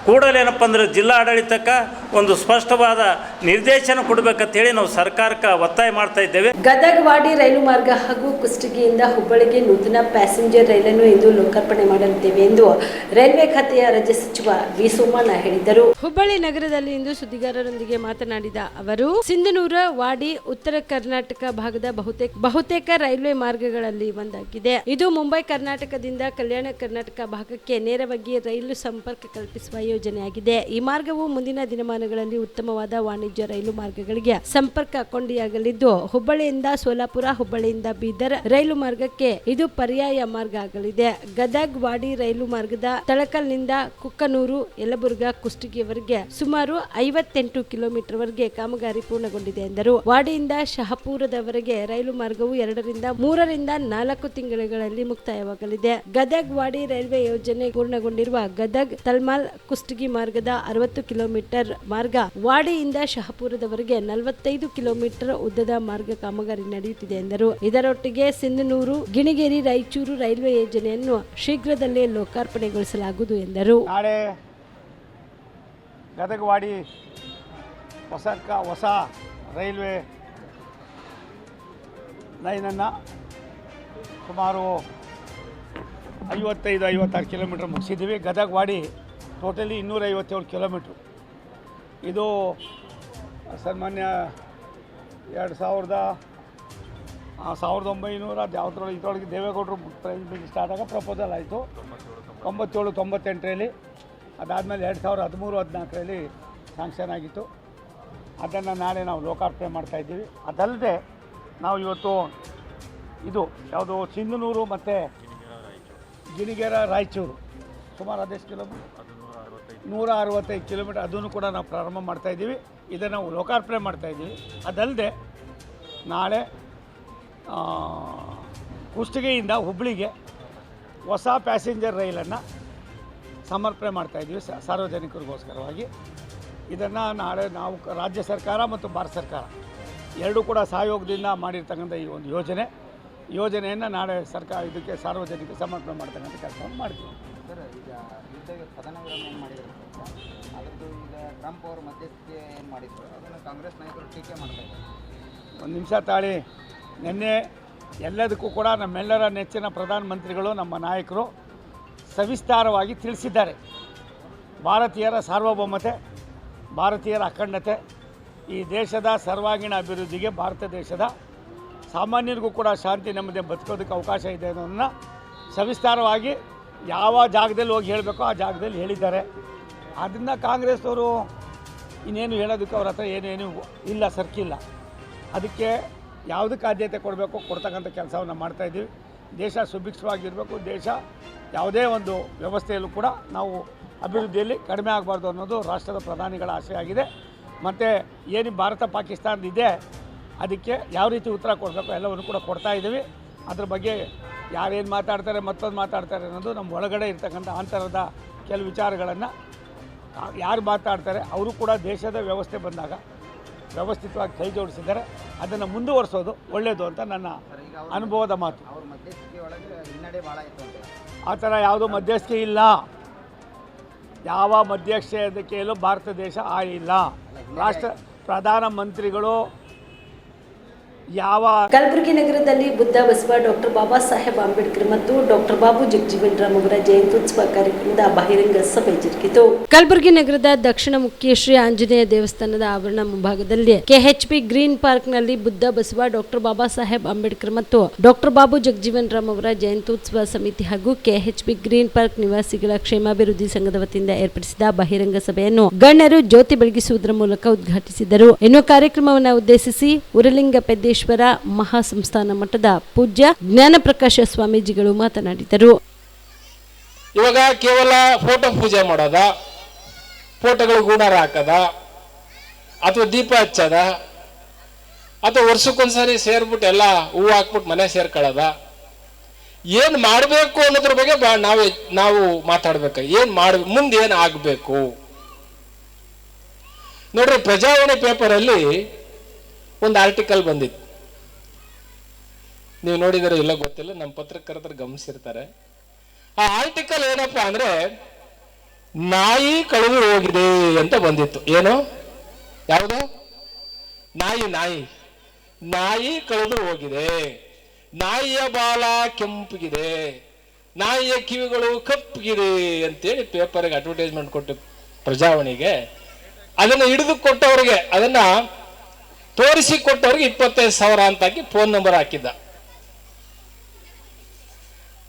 ಕೂಡಲೇ ಏನಪ್ಪ ಅಂದರೆ ಜಿಲ್ಲಾ ಆಡಳಿತಕ್ಕೆ ಒಂದು ಸ್ಪಷ್ಟವಾದ ನಿರ್ದೇಶನ ಕೊಡಬೇಕಂತೇಳಿ ನಾವು ಸರ್ಕಾರಕ್ಕೆ ಒತ್ತಾಯ ಮಾಡ್ತಾ ಇದ್ದೇವೆ. ಗದಗ ವಾಡಿ ರೈಲು ಮಾರ್ಗ ಹಾಗೂ ಕುಷ್ಟಗಿಯಿಂದ ಹುಬ್ಬಳ್ಳಿಗೆ ನೂತನ ಪ್ಯಾಸೆಂಜರ್ ರೈಲನ್ನು ಇಂದು ಲೋಕಾರ್ಪಣೆ ಮಾಡಲಿದ್ದೇವೆ ಎಂದು ರೈಲ್ವೆ ಖಾತೆಯ ರಾಜ್ಯ ಸಚಿವ ವಿ ಸೋಮಣ್ಣ ಹೇಳಿದರು. ಹುಬ್ಬಳ್ಳಿ ನಗರದಲ್ಲಿ ಇಂದು ಸುದ್ದಿಗಾರರೊಂದಿಗೆ ಮಾತನಾಡಿದ ಅವರು, ಸಿಂಧನೂರ ವಾಡಿ ಉತ್ತರ ಕರ್ನಾಟಕ ಭಾಗದ ಬಹುತೇಕ ರೈಲ್ವೆ ಮಾರ್ಗಗಳಲ್ಲಿ ಒಂದಾಗಿದೆ. ಇದು ಮುಂಬೈ ಕರ್ನಾಟಕದಿಂದ ಕಲ್ಯಾಣ ಕರ್ನಾಟಕ ಭಾಗಕ್ಕೆ ನೇರವಾಗಿ ರೈಲು ಸಂಪರ್ಕ ಕಲ್ಪಿಸುವ ಯೋಜನೆಯಾಗಿದೆ. ಈ ಮಾರ್ಗವು ಮುಂದಿನ ದಿನಮಾನಗಳಲ್ಲಿ ಉತ್ತಮವಾದ ವಾಣಿಜ್ಯ ರೈಲು ಮಾರ್ಗಗಳಿಗೆ ಸಂಪರ್ಕ ಕೊಂಡಿಯಾಗಲಿದ್ದು, ಹುಬ್ಬಳ್ಳಿಯಿಂದ ಸೋಲಾಪುರ, ಹುಬ್ಬಳ್ಳಿಯಿಂದ ಬೀದರ್ ರೈಲು ಮಾರ್ಗಕ್ಕೆ ಇದು ಪರ್ಯಾಯ ಮಾರ್ಗ ಆಗಲಿದೆ. ಗದಗ್ ವಾಡಿ ರೈಲು ಮಾರ್ಗದ ತಳಕಲ್ನಿಂದ ಕುಕ್ಕನೂರು, ಯಲಬುರ್ಗಾ, ಕುಷ್ಟಗಿಯವರೆಗೆ ಸುಮಾರು 58 ಕಿಲೋಮೀಟರ್ ವರೆಗೆ ಕಾಮಗಾರಿ ಪೂರ್ಣಗೊಂಡಿದೆ ಎಂದರು. ವಾಡಿಯಿಂದ ಶಹಾಪುರದವರೆಗೆ ರೈಲು ಮಾರ್ಗವು 2 ರಿಂದ 4 ತಿಂಗಳುಗಳಲ್ಲಿ ಮುಕ್ತಾಯವಾಗಲಿದೆ. ಗದಗ್ ವಾಡಿ ರೈಲ್ವೆ ಯೋಜನೆ ಪೂರ್ಣಗೊಂಡಿರುವ ಗದಗ್ ತಲ್ಮಾಲ್ ಕುಷ್ಟಗಿ ಮಾರ್ಗದ 60 ಕಿಲೋಮೀಟರ್ ಮಾರ್ಗ ವಾಡಿಯಿಂದ ಶಹಾಪುರದವರೆಗೆ 45 ಕಿಲೋಮೀಟರ್ ಉದ್ದದ ಮಾರ್ಗ ಕಾಮಗಾರಿ ನಡೆಯುತ್ತಿದೆ ಎಂದರು. ಇದರೊಟ್ಟಿಗೆ ಸಿಂಧನೂರು ಗಿಣಿಗೇರಿ ರಾಯಚೂರು ರೈಲ್ವೆ ಯೋಜನೆಯನ್ನು ಶೀಘ್ರದಲ್ಲೇ ಲೋಕಾರ್ಪಣೆಗೊಳಿಸಲಾಗುವುದು ಎಂದರು. ನಾಳೆ ಗದಗವಾಡಿ ಹೊಸ ರೈಲ್ವೆ ಲೈನನ್ನು ಸುಮಾರು 55-56 ಕಿಲೋಮೀಟ್ರ್ ಮುಗಿಸಿದ್ದೀವಿ. Gadagwadi totally 257 kilometre. ಇದು ಸಾಮಾನ್ಯ 1900 ಇದರೊಳಗೆ ದೇವೇಗೌಡರು ಸ್ಟಾರ್ಟ್ ಆಗ ಪ್ರಪೋಸಲ್ ಆಯಿತು 97-98ರಲ್ಲಿ. ಅದಾದಮೇಲೆ 2013-14ರಲ್ಲಿ ಸ್ಯಾಂಕ್ಷನ್ ಆಗಿತ್ತು. ಅದನ್ನು ನಾಳೆ ನಾವು ಲೋಕಾರ್ಪಣೆ ಮಾಡ್ತಾಯಿದ್ದೀವಿ. ಅದಲ್ಲದೆ ನಾವು ಇವತ್ತು ಇದು ಯಾವುದು ಸಿಂಧನೂರು ಮತ್ತು ಗಿಣಿಗೇರ ರಾಯಚೂರು ಸುಮಾರು 10 ಕಿಲೋಮೀಟ್ರ್ 165 ಕಿಲೋಮೀಟ್ರ್ ಅದನ್ನು ಕೂಡ ನಾವು ಪ್ರಾರಂಭ ಮಾಡ್ತಾಯಿದ್ದೀವಿ. ಇದನ್ನು ನಾವು ಲೋಕಾರ್ಪಣೆ ಮಾಡ್ತಾಯಿದ್ದೀವಿ. ಅದಲ್ಲದೆ ನಾಳೆ ಕುಷ್ಟಗಿಯಿಂದ ಹುಬ್ಬಳ್ಳಿಗೆ ಹೊಸ ಪ್ಯಾಸೆಂಜರ್ ರೈಲನ್ನು ಸಮರ್ಪಣೆ ಮಾಡ್ತಾಯಿದ್ದೀವಿ ಸಾರ್ವಜನಿಕರಿಗೋಸ್ಕರವಾಗಿ. ಇದನ್ನು ನಾಳೆ ನಾವು ರಾಜ್ಯ ಸರ್ಕಾರ ಮತ್ತು ಭಾರತ ಸರ್ಕಾರ ಎರಡೂ ಕೂಡ ಸಹಯೋಗದಿಂದ ಮಾಡಿರ್ತಕ್ಕಂಥ ಈ ಒಂದು ಯೋಜನೆಯನ್ನು ನಾಳೆ ಸರ್ಕಾರ ಇದಕ್ಕೆ ಸಾರ್ವಜನಿಕ ಸಮರ್ಪಣೆ ಮಾಡ್ತಕ್ಕಂಥ ಕೆಲಸವನ್ನು ಮಾಡ್ತೀವಿ. ಸರ್, ಈಗ ಯುದ್ಧ ಕದನ ವಿರಾಮ ಏನು ಮಾಡಿದ್ರು ಅದರದ್ದು ಈಗ ಟ್ರಂಪ್ ಅವರು ಮಧ್ಯಸ್ಥಿಕೆ ಏನು ಮಾಡಿದ್ರು ಅದನ್ನು ಕಾಂಗ್ರೆಸ್ ನಾಯಕರು ಟೀಕೆ ಮಾಡ್ತಾಯಿದ್ದಾರೆ. ಒಂದು ನಿಮಿಷ ತಾಳಿ. ನಿನ್ನೆ ಎಲ್ಲದಕ್ಕೂ ಕೂಡ ನಮ್ಮೆಲ್ಲರ ನೆಚ್ಚಿನ ಪ್ರಧಾನಮಂತ್ರಿಗಳು ನಮ್ಮ ನಾಯಕರು ಸವಿಸ್ತಾರವಾಗಿ ತಿಳಿಸಿದ್ದಾರೆ. ಭಾರತೀಯರ ಸಾರ್ವಭೌಮತೆ, ಭಾರತೀಯರ ಅಖಂಡತೆ, ಈ ದೇಶದ ಸರ್ವಾಂಗೀಣ ಅಭಿವೃದ್ಧಿಗೆ, ಭಾರತ ದೇಶದ ಸಾಮಾನ್ಯರಿಗೂ ಕೂಡ ಶಾಂತಿ ನೆಮ್ಮದಿ ಬದುಕೋದಕ್ಕೆ ಅವಕಾಶ ಇದೆ ಅನ್ನೋದನ್ನು ಸವಿಸ್ತಾರವಾಗಿ ಯಾವ ಜಾಗದಲ್ಲಿ ಹೋಗಿ ಹೇಳಬೇಕೋ ಆ ಜಾಗದಲ್ಲಿ ಹೇಳಿದ್ದಾರೆ. ಅದನ್ನು ಕಾಂಗ್ರೆಸ್ನವರು ಇನ್ನೇನು ಹೇಳೋದಕ್ಕೆ ಅವ್ರ ಹತ್ರ ಏನೇನು ಇಲ್ಲ, ಸರ್ಕಿಲ್ಲ. ಅದಕ್ಕೆ ಯಾವುದಕ್ಕೆ ಆದ್ಯತೆ ಕೊಡಬೇಕು ಕೊಡ್ತಕ್ಕಂಥ ಕೆಲಸವನ್ನು ಮಾಡ್ತಾಯಿದ್ದೀವಿ. ದೇಶ ಸುಭಿಕ್ಷವಾಗಿರಬೇಕು. ದೇಶ ಯಾವುದೇ ಒಂದು ವ್ಯವಸ್ಥೆಯಲ್ಲೂ ಕೂಡ ನಾವು ಅಭಿವೃದ್ಧಿಯಲ್ಲಿ ಕಡಿಮೆ ಆಗಬಾರ್ದು ಅನ್ನೋದು ರಾಷ್ಟ್ರದ ಪ್ರಧಾನಿಗಳ ಆಶೆ ಆಗಿದೆ. ಮತ್ತು ಏನು ಭಾರತ ಪಾಕಿಸ್ತಾನದಿದೆ ಅದಕ್ಕೆ ಯಾವ ರೀತಿ ಉತ್ತರ ಕೊಡಬೇಕು ಎಲ್ಲವನ್ನು ಕೂಡ ಕೊಡ್ತಾಯಿದ್ದೀವಿ. ಅದ್ರ ಬಗ್ಗೆ ಯಾರೇನು ಮಾತಾಡ್ತಾರೆ ಮತ್ತೊಂದು ಮಾತಾಡ್ತಾರೆ ಅನ್ನೋದು ನಮ್ಮ ಒಳಗಡೆ ಇರ್ತಕ್ಕಂಥ ಅಂತರದ ಕೆಲವು ವಿಚಾರಗಳನ್ನು ಯಾರು ಮಾತಾಡ್ತಾರೆ ಅವರು ಕೂಡ ದೇಶದ ವ್ಯವಸ್ಥೆ ಬಂದಾಗ ವ್ಯವಸ್ಥಿತವಾಗಿ ಕೈ ಜೋಡಿಸಿದ್ದಾರೆ. ಅದನ್ನು ಮುಂದುವರಿಸೋದು ಒಳ್ಳೆಯದು ಅಂತ ನನ್ನ ಅನುಭವದ ಮಾತು. ಅವ್ರ ಮಧ್ಯಸ್ಥಿಕೆ ಒಳಗೆ ಹಿನ್ನಡೆ ಭಾಳ ಆಯಿತು ಅಂತ. ಆ ಥರ ಯಾವುದೋ ಮಧ್ಯಸ್ಥಿಕೆ ಇಲ್ಲ. ಯಾವ ಮಧ್ಯಸ್ಥಿಕೆಯಲ್ಲೂ ಭಾರತ ದೇಶ ಆಗಿಲ್ಲ. ರಾಷ್ಟ್ರ ಪ್ರಧಾನಮಂತ್ರಿಗಳು ಯಾವ ಕಲಬುರಗಿ ನಗರದಲ್ಲಿ ಬುದ್ಧ ಬಸವ ಡಾಕ್ಟರ್ ಬಾಬಾ ಸಾಹೇಬ್ ಅಂಬೇಡ್ಕರ್ ಮತ್ತು ಡಾಕ್ಟರ್ ಬಾಬು ಜಗಜೀವನ್ ರಾಮ್ ಅವರ ಜಯಂತ್ಯುತ್ಸವ ಕಾರ್ಯಕ್ರಮದ ಬಹಿರಂಗ ಸಭೆ ಜರುಗಿತು. ಕಲಬುರಗಿ ನಗರದ ದಕ್ಷಿಣ ಮುಖ್ಯ ಶ್ರೀ ಆಂಜನೇಯ ದೇವಸ್ಥಾನದ ಆವರಣ ಮುಂಭಾಗದಲ್ಲಿ ಕೆಎಚ್ಪಿ ಗ್ರೀನ್ ಪಾರ್ಕ್ ನಲ್ಲಿ ಬುದ್ಧ ಬಸವ ಡಾಕ್ಟರ್ ಬಾಬಾ ಸಾಹೇಬ್ ಅಂಬೇಡ್ಕರ್ ಮತ್ತು ಡಾಕ್ಟರ್ ಬಾಬು ಜಗಜೀವನ್ ರಾಮ್ ಅವರ ಜಯಂತ್ಯುತ್ಸವ ಸಮಿತಿ ಹಾಗೂ ಕೆಎಚ್ಪಿ ಗ್ರೀನ್ ಪಾರ್ಕ್ ನಿವಾಸಿಗಳ ಕ್ಷೇಮಾಭಿವೃದ್ಧಿ ಸಂಘದ ವತಿಯಿಂದ ಏರ್ಪಡಿಸಿದ ಬಹಿರಂಗ ಸಭೆಯನ್ನು ಗಣ್ಯರು ಜ್ಯೋತಿ ಬೆಳಗಿಸುವುದರ ಮೂಲಕ ಉದ್ಘಾಟಿಸಿದರು. ಇನ್ನು ಕಾರ್ಯಕ್ರಮವನ್ನು ಉದ್ದೇಶಿಸಿ ಉರಲಿಂಗ ಪೆದ್ದೇಶ್ವರ ಮಹಾಸಂಸ್ಥಾನ ಮಠದ ಪೂಜ್ಯ ಜ್ಞಾನಪ್ರಕಾಶ ಸ್ವಾಮೀಜಿಗಳು ಮಾತನಾಡಿದರು. ಇವಾಗ ಕೇವಲ ಫೋಟೋ ಪೂಜೆ ಮಾಡೋದ, ಫೋಟೋಗಳು ಗೂಡಾರ ಹಾಕದ, ಅಥವಾ ದೀಪ ಹಚ್ಚದ, ಅಥವಾ ವರ್ಷಕ್ಕೊಂದ್ಸರಿ ಸೇರ್ಬಿಟ್ಟು ಎಲ್ಲ ಹೂವು ಹಾಕ್ಬಿಟ್ಟು ಮನೆ ಸೇರ್ಕೊಳ್ಳೋದ, ಏನ್ ಮಾಡಬೇಕು ಅನ್ನೋದ್ರ ಬಗ್ಗೆ ನಾವು ಮಾತಾಡ್ಬೇಕು. ಮುಂದೆ ಏನ್ ಆಗ್ಬೇಕು ನೋಡ್ರಿ. ಪ್ರಜಾವಾಣಿ ಪೇಪರಲ್ಲಿ ಒಂದು ಆರ್ಟಿಕಲ್ ಬಂದಿತ್ತು, ನೀವು ನೋಡಿದರೆ ಇಲ್ಲ ಗೊತ್ತಿಲ್ಲ, ನಮ್ಮ ಪತ್ರಕರ್ತರು ಗಮನಿಸಿರ್ತಾರೆ. ಆ ಆರ್ಟಿಕಲ್ ಏನಪ್ಪಾ ಅಂದ್ರೆ ನಾಯಿ ಕಳೆದು ಹೋಗಿದೆ ಅಂತ ಬಂದಿತ್ತು. ಏನು ಯಾವುದು? ನಾಯಿ ಕಳೆದು ಹೋಗಿದೆ, ನಾಯಿಯ ಬಾಲ ಕೆಂಪಗಿದೆ, ನಾಯಿಯ ಕಿವಿಗಳು ಕಪ್ಪಗಿದೆ ಅಂತೇಳಿ ಪೇಪರ್ಗೆ ಅಡ್ವರ್ಟೈಸ್ಮೆಂಟ್ ಕೊಟ್ಟು ಪ್ರಜಾವಾಣಿಗೆ ಅದನ್ನ ಹಿಡಿದು ಕೊಟ್ಟವ್ರಿಗೆ, ಅದನ್ನ ತೋರಿಸಿ ಕೊಟ್ಟವ್ರಿಗೆ 25,000 ಅಂತ ಹಾಕಿ ಫೋನ್ ನಂಬರ್ ಹಾಕಿದ್ದ.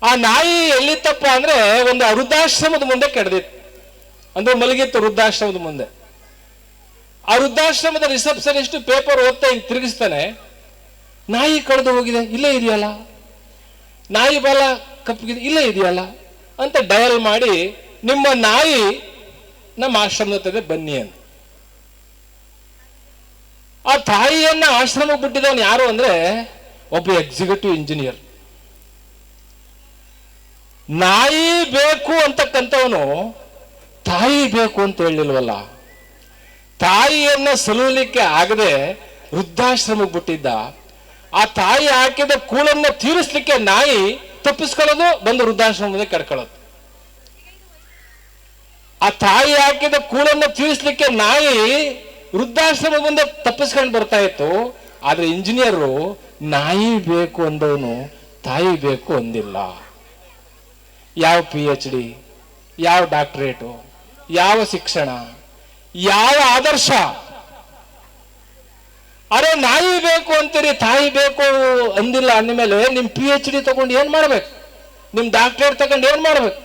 ಆ ನಾಯಿ ಎಲ್ಲಿತ್ತಪ್ಪ ಅಂದ್ರೆ ಒಂದು ವೃದ್ಧಾಶ್ರಮದ ಮುಂದೆ ಕೆಡದಿತ್ತು. ಅಂದ್ರೆ ಮಲಗಿತ್ತು ವೃದ್ಧಾಶ್ರಮದ ಮುಂದೆ. ಆ ವೃದ್ಧಾಶ್ರಮದ ರಿಸೆಪ್ಷನಿಸ್ಟ್ ಪೇಪರ್ ಓದ್ತಾ ಹಿಂಗ್ ತಿರುಗಿಸ್ತಾನೆ, ನಾಯಿ ಕಳೆದು ಹೋಗಿದೆ, ಇಲ್ಲೇ ಇದೆಯಲ್ಲ, ನಾಯಿ ಬಾಲ ಕಪ್ಪಗಿದೆ, ಇಲ್ಲೇ ಇದೆಯಲ್ಲ ಅಂತ ಡಯಲ್ ಮಾಡಿ, ನಿಮ್ಮ ನಾಯಿ ನಮ್ಮ ಆಶ್ರಮದ ಬನ್ನಿ ಅಂತ. ಆ ತಾಯಿಯನ್ನ ಆಶ್ರಮ ಬಿಟ್ಟಿದವನು ಯಾರು ಅಂದ್ರೆ ಒಬ್ಬ ಎಕ್ಸಿಕ್ಯೂಟಿವ್ ಇಂಜಿನಿಯರ್. ನಾಯಿ ಬೇಕು ಅಂತಕ್ಕಂಥವನು ತಾಯಿ ಬೇಕು ಅಂತ ಹೇಳಿಲ್ವಲ್ಲ, ತಾಯಿಯನ್ನ ಸಲುವಲಿಕ್ಕೆ ಆಗದೆ ವೃದ್ಧಾಶ್ರಮಕ್ಕೆ ಬಿಟ್ಟಿದ್ದ. ಆ ತಾಯಿ ಹಾಕಿದ ಕೂಳನ್ನ ತೀರಿಸ್ಲಿಕ್ಕೆ ನಾಯಿ ತಪ್ಪಿಸ್ಕೊಳ್ಳೋದು, ಬಂದು ವೃದ್ಧಾಶ್ರಮದ ಕೆಡ್ಕೊಳ್ಳೋದು. ಆ ತಾಯಿ ಹಾಕಿದ ಕೂಳನ್ನ ತೀರಿಸ್ಲಿಕ್ಕೆ ನಾಯಿ ವೃದ್ಧಾಶ್ರಮ ಮುಂದೆ ತಪ್ಪಿಸ್ಕೊಂಡು ಬರ್ತಾ ಇತ್ತು. ಆದ್ರೆ ಇಂಜಿನಿಯರು ನಾಯಿ ಬೇಕು ಅಂದವನು ತಾಯಿ ಬೇಕು ಅಂದಿಲ್ಲ. ಯಾವ PhD, ಯಾವ ಡಾಕ್ಟರೇಟು, ಯಾವ ಶಿಕ್ಷಣ, ಯಾವ ಆದರ್ಶ? ಅರೆ ನಾಯಿ ಬೇಕು ಅಂತೀರಿ, ತಾಯಿ ಬೇಕು ಅಂದಿಲ್ಲ ಅಂದಮೇಲೆ ನಿಮ್ PhD ತಗೊಂಡು ಏನ್ ಮಾಡ್ಬೇಕು? ನಿಮ್ ಡಾಕ್ಟರೇಟ್ ತಗೊಂಡು ಏನ್ ಮಾಡ್ಬೇಕು?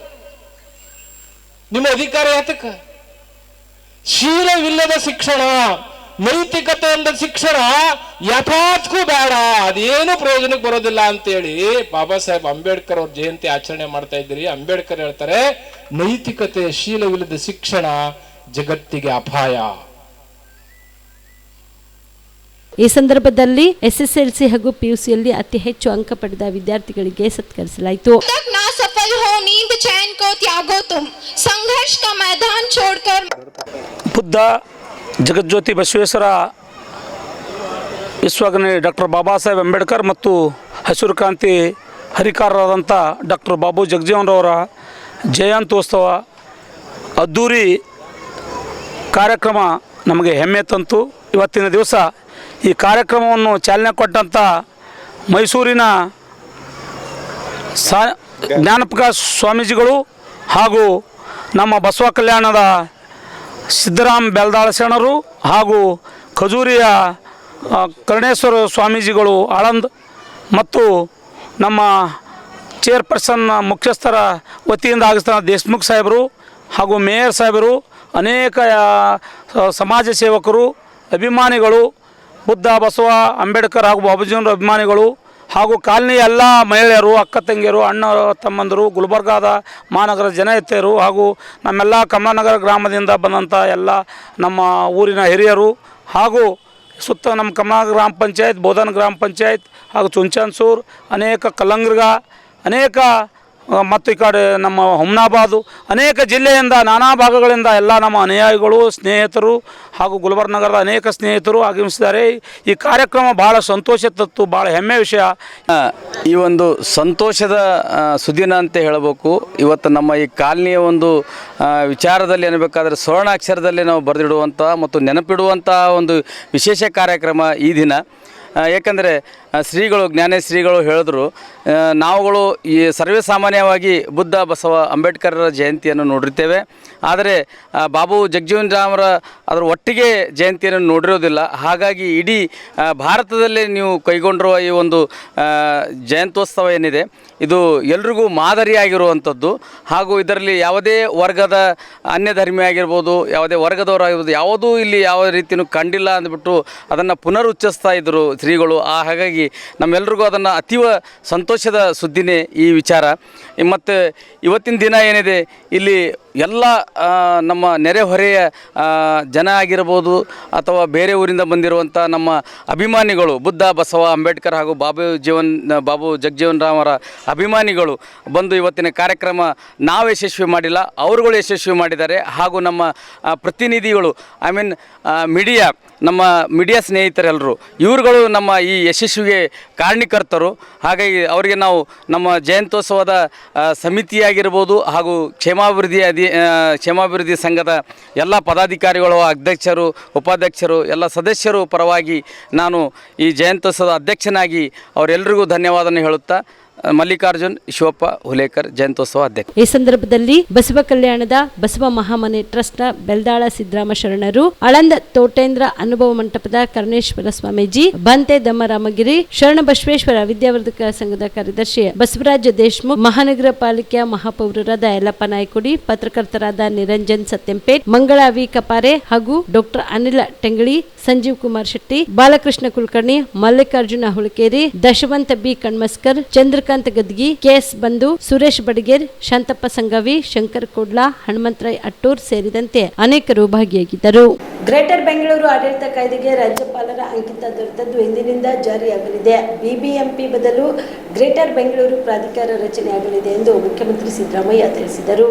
ನಿಮ್ಮ ಅಧಿಕಾರ ಯಾತಕ್ಕ? ಶೀಲವಿಲ್ಲದ ಶಿಕ್ಷಣ, ನೈತಿಕತೆ ಎಂದ ಶಿಕ್ಷಣ ಯಥಾರ್ಥಕ್ಕೂ ಬೇಡ, ಅದೇನು ಪ್ರಯೋಜನಕ್ಕೆ ಬರೋದಿಲ್ಲ ಅಂತೇಳಿ ಬಾಬಾ ಸಾಹೇಬ್ ಅಂಬೇಡ್ಕರ್ ಅವ್ರ ಜಯಂತಿ ಆಚರಣೆ ಮಾಡ್ತಾ ಇದ್ದೀರಿ. ಅಂಬೇಡ್ಕರ್ ಹೇಳ್ತಾರೆ, ನೈತಿಕತೆ ಶೀಲವಿಲ್ಲದ ಶಿಕ್ಷಣ ಜಗತ್ತಿಗೆ ಅಪಾಯ. ಈ ಸಂದರ್ಭದಲ್ಲಿ SSLC ಹಾಗೂ PUCಯಲ್ಲಿ ಅತಿ ಹೆಚ್ಚು ಅಂಕ ಪಡೆದ ವಿದ್ಯಾರ್ಥಿಗಳಿಗೆ ಸತ್ಕರಿಸಲಾಯಿತು. ಬುದ್ಧ ಜಗಜ್ಯೋತಿ ಬಸವೇಶ್ವರ ವಿಶ್ವಜ್ಞಾನಿ ಡಾಕ್ಟರ್ ಬಾಬಾ ಸಾಹೇಬ್ ಅಂಬೇಡ್ಕರ್ ಮತ್ತು ಹಸಿರು ಕ್ರಾಂತಿ ಹರಿಕಾರರಾದಂಥ ಡಾಕ್ಟರ್ ಬಾಬು ಜಗಜೀವನರವರ ಜಯಂತ್ಯೋತ್ಸವ ಅದ್ಧೂರಿ ಕಾರ್ಯಕ್ರಮ ನಮಗೆ ಹೆಮ್ಮೆ ತಂತು. ಇವತ್ತಿನ ದಿವಸ ಈ ಕಾರ್ಯಕ್ರಮವನ್ನು ಚಾಲನೆ ಕೊಟ್ಟಂಥ ಮೈಸೂರಿನ ಜ್ಞಾನಪ್ರಕಾಶ ಸ್ವಾಮೀಜಿಗಳು ಹಾಗೂ ನಮ್ಮ ಬಸವ ಕಲ್ಯಾಣದ ಸಿದ್ದರಾಮ ಬೆಲ್ದಾಳ ಶರಣರು ಹಾಗೂ ಖಜೂರಿಯ ಕರ್ಣೇಶ್ವರ ಸ್ವಾಮೀಜಿಗಳು ಆಳಂದ್ ಮತ್ತು ನಮ್ಮ ಚೇರ್ಪರ್ಸನ್ ಮುಖ್ಯಸ್ಥರ ವತಿಯಿಂದ ಆಗಿಸ್ತಾನ ದೇಶಮುಖ್ ಸಾಹೇಬರು ಹಾಗೂ ಮೇಯರ್ ಸಾಹೇಬರು, ಅನೇಕ ಸಮಾಜ ಸೇವಕರು, ಅಭಿಮಾನಿಗಳು, ಬುದ್ಧ ಬಸವ ಅಂಬೇಡ್ಕರ್ ಹಾಗೂ ಬಾಬುಜಿಯವರ ಅಭಿಮಾನಿಗಳು ಹಾಗೂ ಕಾಲನಿಯ ಎಲ್ಲ ಮಹಿಳೆಯರು, ಅಕ್ಕ ತಂಗಿಯರು, ಅಣ್ಣ ತಮ್ಮಂದರು, ಗುಲ್ಬರ್ಗಾದ ಮಹಾನಗರ ಜನತೆಯರು ಹಾಗೂ ನಮ್ಮೆಲ್ಲ ಕಮಲಾನಗರ ಗ್ರಾಮದಿಂದ ಬಂದಂಥ ಎಲ್ಲ ನಮ್ಮ ಊರಿನ ಹಿರಿಯರು ಹಾಗೂ ಸುತ್ತ ನಮ್ಮ ಕಮಲಾನಗರ ಗ್ರಾಮ ಪಂಚಾಯತ್, ಬೋಧನ ಗ್ರಾಮ ಪಂಚಾಯತ್ ಹಾಗೂ ಚುಂಚನ್ಸೂರು, ಅನೇಕ ಕಲ್ಲಂಗ್ರಗ, ಅನೇಕ ಮತ್ತು ಈ ಕಡೆ ನಮ್ಮ ಹುಮ್ನಾಬಾದು, ಅನೇಕ ಜಿಲ್ಲೆಯಿಂದ ನಾನಾ ಭಾಗಗಳಿಂದ ಎಲ್ಲ ನಮ್ಮ ಅನುಯಾಯಿಗಳು, ಸ್ನೇಹಿತರು ಹಾಗೂ ಗುಲ್ಬರ್ಗ ನಗರದ ಅನೇಕ ಸ್ನೇಹಿತರು ಆಗಮಿಸಿದ್ದಾರೆ. ಈ ಕಾರ್ಯಕ್ರಮ ಭಾಳ ಸಂತೋಷ ತತ್ತು, ಭಾಳ ಹೆಮ್ಮೆ ವಿಷಯ. ಈ ಒಂದು ಸಂತೋಷದ ಸುದಿನ ಅಂತ ಹೇಳಬೇಕು. ಇವತ್ತು ನಮ್ಮ ಈ ಕಾಲನಿಯ ಒಂದು ವಿಚಾರದಲ್ಲಿ ಏನಬೇಕಾದ್ರೆ ಸ್ವರ್ಣಾಕ್ಷರದಲ್ಲಿ ನಾವು ಬರೆದಿಡುವಂಥ ಮತ್ತು ನೆನಪಿಡುವಂಥ ಒಂದು ವಿಶೇಷ ಕಾರ್ಯಕ್ರಮ ಈ ದಿನ. ಏಕೆಂದರೆ ಶ್ರೀಗಳು ಜ್ಞಾನೇಶ್ರೀಗಳು ಹೇಳಿದ್ರು, ನಾವುಗಳು ಈ ಸರ್ವೇ ಸಾಮಾನ್ಯವಾಗಿ ಬುದ್ಧ ಬಸವ ಅಂಬೇಡ್ಕರರ ಜಯಂತಿಯನ್ನು ನೋಡಿರ್ತೇವೆ. ಆದರೆ ಬಾಬು ಜಗಜೀವನ್ ರಾಮರ ಅದರ ಒಟ್ಟಿಗೆ ಜಯಂತಿಯನ್ನು ನೋಡಿರೋದಿಲ್ಲ. ಹಾಗಾಗಿ ಇಡೀ ಭಾರತದಲ್ಲೇ ನೀವು ಕೈಗೊಂಡಿರುವ ಈ ಒಂದು ಜಯಂತ್ಯೋತ್ಸವ ಏನಿದೆ ಇದು ಎಲ್ರಿಗೂ ಮಾದರಿಯಾಗಿರುವಂಥದ್ದು. ಹಾಗೂ ಇದರಲ್ಲಿ ಯಾವುದೇ ವರ್ಗದ ಅನ್ಯ ಧರ್ಮಿ ಆಗಿರ್ಬೋದು, ಯಾವುದೇ ವರ್ಗದವರಾಗಿರ್ಬೋದು, ಯಾವುದೂ ಇಲ್ಲಿ ಯಾವ ರೀತಿಯೂ ಕಂಡಿಲ್ಲ ಅಂದ್ಬಿಟ್ಟು ಅದನ್ನು ಪುನರುಚ್ಚರಿಸ್ತಾ ಇದ್ದರು ಶ್ರೀಗಳು. ಹಾಗಾಗಿ ನಮ್ಮೆಲ್ರಿಗೂ ಅದನ್ನು ಅತೀವ ಸಂತೋಷದ ಸುದ್ದಿನೇ ಈ ವಿಚಾರ. ಮತ್ತು ಇವತ್ತಿನ ದಿನ ಏನಿದೆ ಇಲ್ಲಿ ಎಲ್ಲ ನಮ್ಮ ನೆರೆಹೊರೆಯ ಜನ ಆಗಿರ್ಬೋದು ಅಥವಾ ಬೇರೆ ಊರಿಂದ ಬಂದಿರುವಂಥ ನಮ್ಮ ಅಭಿಮಾನಿಗಳು, ಬುದ್ಧ ಬಸವ ಅಂಬೇಡ್ಕರ್ ಹಾಗೂ ಬಾಬು ಜಗಜೀವನ್ ರಾಮರ ಅಭಿಮಾನಿಗಳು ಬಂದು ಇವತ್ತಿನ ಕಾರ್ಯಕ್ರಮ ನಾವು ಯಶಸ್ವಿ ಮಾಡಿಲ್ಲ, ಅವರುಗಳು ಯಶಸ್ವಿ ಮಾಡಿದ್ದಾರೆ. ಹಾಗೂ ನಮ್ಮ ಪ್ರತಿನಿಧಿಗಳು ನಮ್ಮ ಮೀಡಿಯಾ ಸ್ನೇಹಿತರೆಲ್ಲರೂ ಇವ್ರುಗಳು ನಮ್ಮ ಈ ಯಶಸ್ವಿಗೆ ಕಾರಣೀಕರ್ತರು. ಹಾಗಾಗಿ ಅವರಿಗೆ ನಾವು ನಮ್ಮ ಜಯಂತ್ಯೋತ್ಸವದ ಸಮಿತಿಯಾಗಿರ್ಬೋದು ಹಾಗೂ ಕ್ಷೇಮಾಭಿವೃದ್ಧಿ ಸಂಘದ ಎಲ್ಲ ಪದಾಧಿಕಾರಿಗಳು, ಅಧ್ಯಕ್ಷರು, ಉಪಾಧ್ಯಕ್ಷರು, ಎಲ್ಲ ಸದಸ್ಯರು ಪರವಾಗಿ ನಾನು ಈ ಜಯಂತ್ಯೋತ್ಸವದ ಅಧ್ಯಕ್ಷನಾಗಿ ಅವರೆಲ್ಲರಿಗೂ ಧನ್ಯವಾದನೆ ಹೇಳುತ್ತಾ, ಮಲ್ಲಿಕಾರ್ಜುನ್ ಶಿವಪ್ಪ ಹುಲೇಕರ್, ಜಯಂತ್ಯೋತ್ಸವ ಅಧ್ಯಕ್ಷ. ಈ ಸಂದರ್ಭದಲ್ಲಿ ಬಸವ ಕಲ್ಯಾಣದ ಬಸವ ಮಹಾಮನೆ ಟ್ರಸ್ಟ್ನ ಬೆಲ್ದಾಳ ಸಿದ್ದರಾಮ ಶರಣರು, ಆಳಂದ ತೋಟೇಂದ್ರ ಅನುಭವ ಮಂಟಪದ ಕರ್ಣೇಶ್ವರ ಸ್ವಾಮೀಜಿ, ಬಂತೆ ದಮ್ಮರಾಮಗಿರಿ, ಶರಣ ಬಸವೇಶ್ವರ ವಿದ್ಯಾವರ್ಧಕ ಸಂಘದ ಕಾರ್ಯದರ್ಶಿ ಬಸವರಾಜ ದೇಶಮುಖ್, ಮಹಾನಗರ ಪಾಲಿಕೆಯ ಮಹಾಪೌರರಾದ ಯಲ್ಲಪ್ಪ ನಾಯ್ಕೊಡಿ, ಪತ್ರಕರ್ತರಾದ ನಿರಂಜನ್ ಸತ್ಯಂಪೇಟ್, ಮಂಗಳಾ ವಿ ಕಪಾರೆ ಹಾಗೂ ಡಾಕ್ಟರ್ ಅನಿಲ ಟೆಂಗಳಿ, ಸಂಜೀವ್ ಕುಮಾರ್ ಶೆಟ್ಟಿ, ಬಾಲಕೃಷ್ಣ ಕುಲಕರ್ಣಿ, ಮಲ್ಲಿಕಾರ್ಜುನ ಹುಳಕೇರಿ, ದಶವಂತ ಬಿ ಕಣ್ಮಸ್ಕರ್, ಚಂದ್ರಕಾಂತ್ ಗದ್ಗಿ, ಕೆಎಸ್ ಬಂಧು, ಸುರೇಶ್ ಬಡಿಗೇರ್, ಶಾಂತಪ್ಪ ಸಂಗವಿ, ಶಂಕರ್ ಕೋಡ್ಲಾ, ಹನುಮಂತರಾಯ್ ಅಟ್ಟೂರ್ ಸೇರಿದಂತೆ ಅನೇಕರು ಭಾಗಿಯಾಗಿದ್ದರು. ಗ್ರೇಟರ್ ಬೆಂಗಳೂರು ಆಡಳಿತ ಕಾಯ್ದೆಗೆ ರಾಜ್ಯಪಾಲರ ಅಂಕಿತ ದೊರೆತದ್ದು ಇಂದಿನಿಂದ ಜಾರಿಯಾಗಲಿದೆ. ಬಿಬಿಎಂಪಿ ಬದಲು ಗ್ರೇಟರ್ ಬೆಂಗಳೂರು ಪ್ರಾಧಿಕಾರ ರಚನೆಯಾಗಲಿದೆ ಎಂದು ಮುಖ್ಯಮಂತ್ರಿ ಸಿದ್ದರಾಮಯ್ಯ ತಿಳಿಸಿದರು.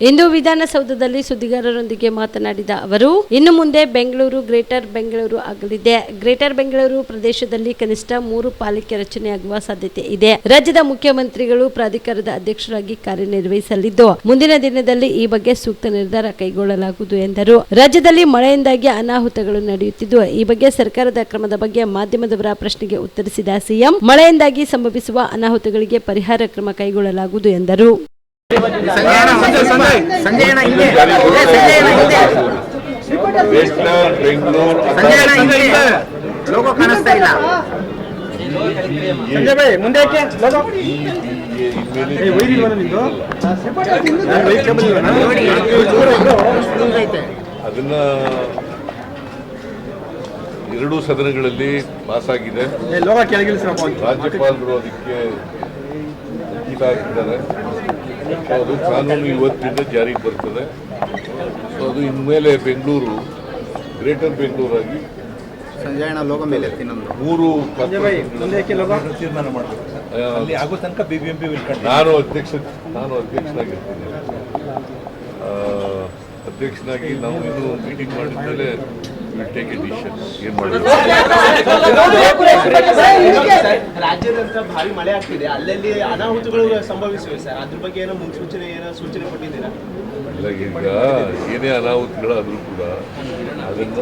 ಇಂದು ವಿಧಾನಸೌಧದಲ್ಲಿ ಸುದ್ದಿಗಾರರೊಂದಿಗೆ ಮಾತನಾಡಿದ ಅವರು, ಇನ್ನು ಮುಂದೆ ಬೆಂಗಳೂರು ಗ್ರೇಟರ್ ಬೆಂಗಳೂರು ಆಗಲಿದೆ. ಗ್ರೇಟರ್ ಬೆಂಗಳೂರು ಪ್ರದೇಶದಲ್ಲಿ ಕನಿಷ್ಠ 3 ಪಾಲಿಕೆ ರಚನೆಯಾಗುವ ಸಾಧ್ಯತೆ ಇದೆ. ರಾಜ್ಯದ ಮುಖ್ಯಮಂತ್ರಿಗಳು ಪ್ರಾಧಿಕಾರದ ಅಧ್ಯಕ್ಷರಾಗಿ ಕಾರ್ಯನಿರ್ವಹಿಸಲಿದ್ದು, ಮುಂದಿನ ದಿನದಲ್ಲಿ ಈ ಬಗ್ಗೆ ಸೂಕ್ತ ನಿರ್ಧಾರ ಕೈಗೊಳ್ಳಲಾಗುವುದು ಎಂದರು. ರಾಜ್ಯದಲ್ಲಿ ಮಳೆಯಿಂದಾಗಿ ಅನಾಹುತಗಳು ನಡೆಯುತ್ತಿದ್ದು, ಈ ಬಗ್ಗೆ ಸರ್ಕಾರದ ಕ್ರಮದ ಬಗ್ಗೆ ಮಾಧ್ಯಮದವರ ಪ್ರಶ್ನೆಗೆ ಉತ್ತರಿಸಿದ ಸಿಎಂ, ಮಳೆಯಿಂದಾಗಿ ಸಂಭವಿಸುವ ಅನಾಹುತಗಳಿಗೆ ಪರಿಹಾರ ಕ್ರಮ ಕೈಗೊಳ್ಳಲಾಗುವುದು ಎಂದರು. ಅದನ್ನ 2 ಸದನಗಳಲ್ಲಿ ಪಾಸ್ ಆಗಿದೆ. ರಾಜ್ಯಪಾಲರು ಅದಕ್ಕೆ ಅಂಕಿತ ಹಾಕಿದ್ದಾರೆ. ಅದು ಕಾನೂನು ಇವತ್ತಿಂದ ಜಾರಿಗೆ ಬರ್ತದೆ. ಸೊ ಅದು ಇನ್ಮೇಲೆ ಬೆಂಗಳೂರು ಗ್ರೇಟರ್ ಬೆಂಗಳೂರು ಆಗಿ ಸಂಜಯಣ್ಣ ಲೋಗೋ ಮೇಲೆ 3 ತೀರ್ಮಾನ ಮಾಡಬೇಕು. ಆಗೋ ತನಕ ಬಿಬಿಎಂಪಿ ನಾನು ಅಧ್ಯಕ್ಷನಾಗಿರ್ತೀನಿ. ಅಧ್ಯಕ್ಷನಾಗಿ ನಾವು ಇನ್ನೂ ಮೀಟಿಂಗ್ ಮಾಡಿದ್ಮೇಲೆ ಟೇಕ್ ಎ ಡಿಸಿಷನ್ ಏನು ಮಾಡಬೇಕು. ರಾಜ್ಯದಂತ ಭಾರಿ ಮಳೆ ಆಗ್ತಿದೆ, ಅಲ್ಲಲ್ಲಿ ಅನಾಹುತಗಳು ಸಂಭವಿಸಿವೆ ಸರ್, ಅದ್ರ ಬಗ್ಗೆ ಏನೋ ಸೂಚನೆ ಕೊಟ್ಟಿದ್ದೀರಾ? ಇಲ್ಲ, ಈಗ ಏನೇ ಅನಾಹುತಗಳಾದರೂ ಕೂಡ ಅದನ್ನ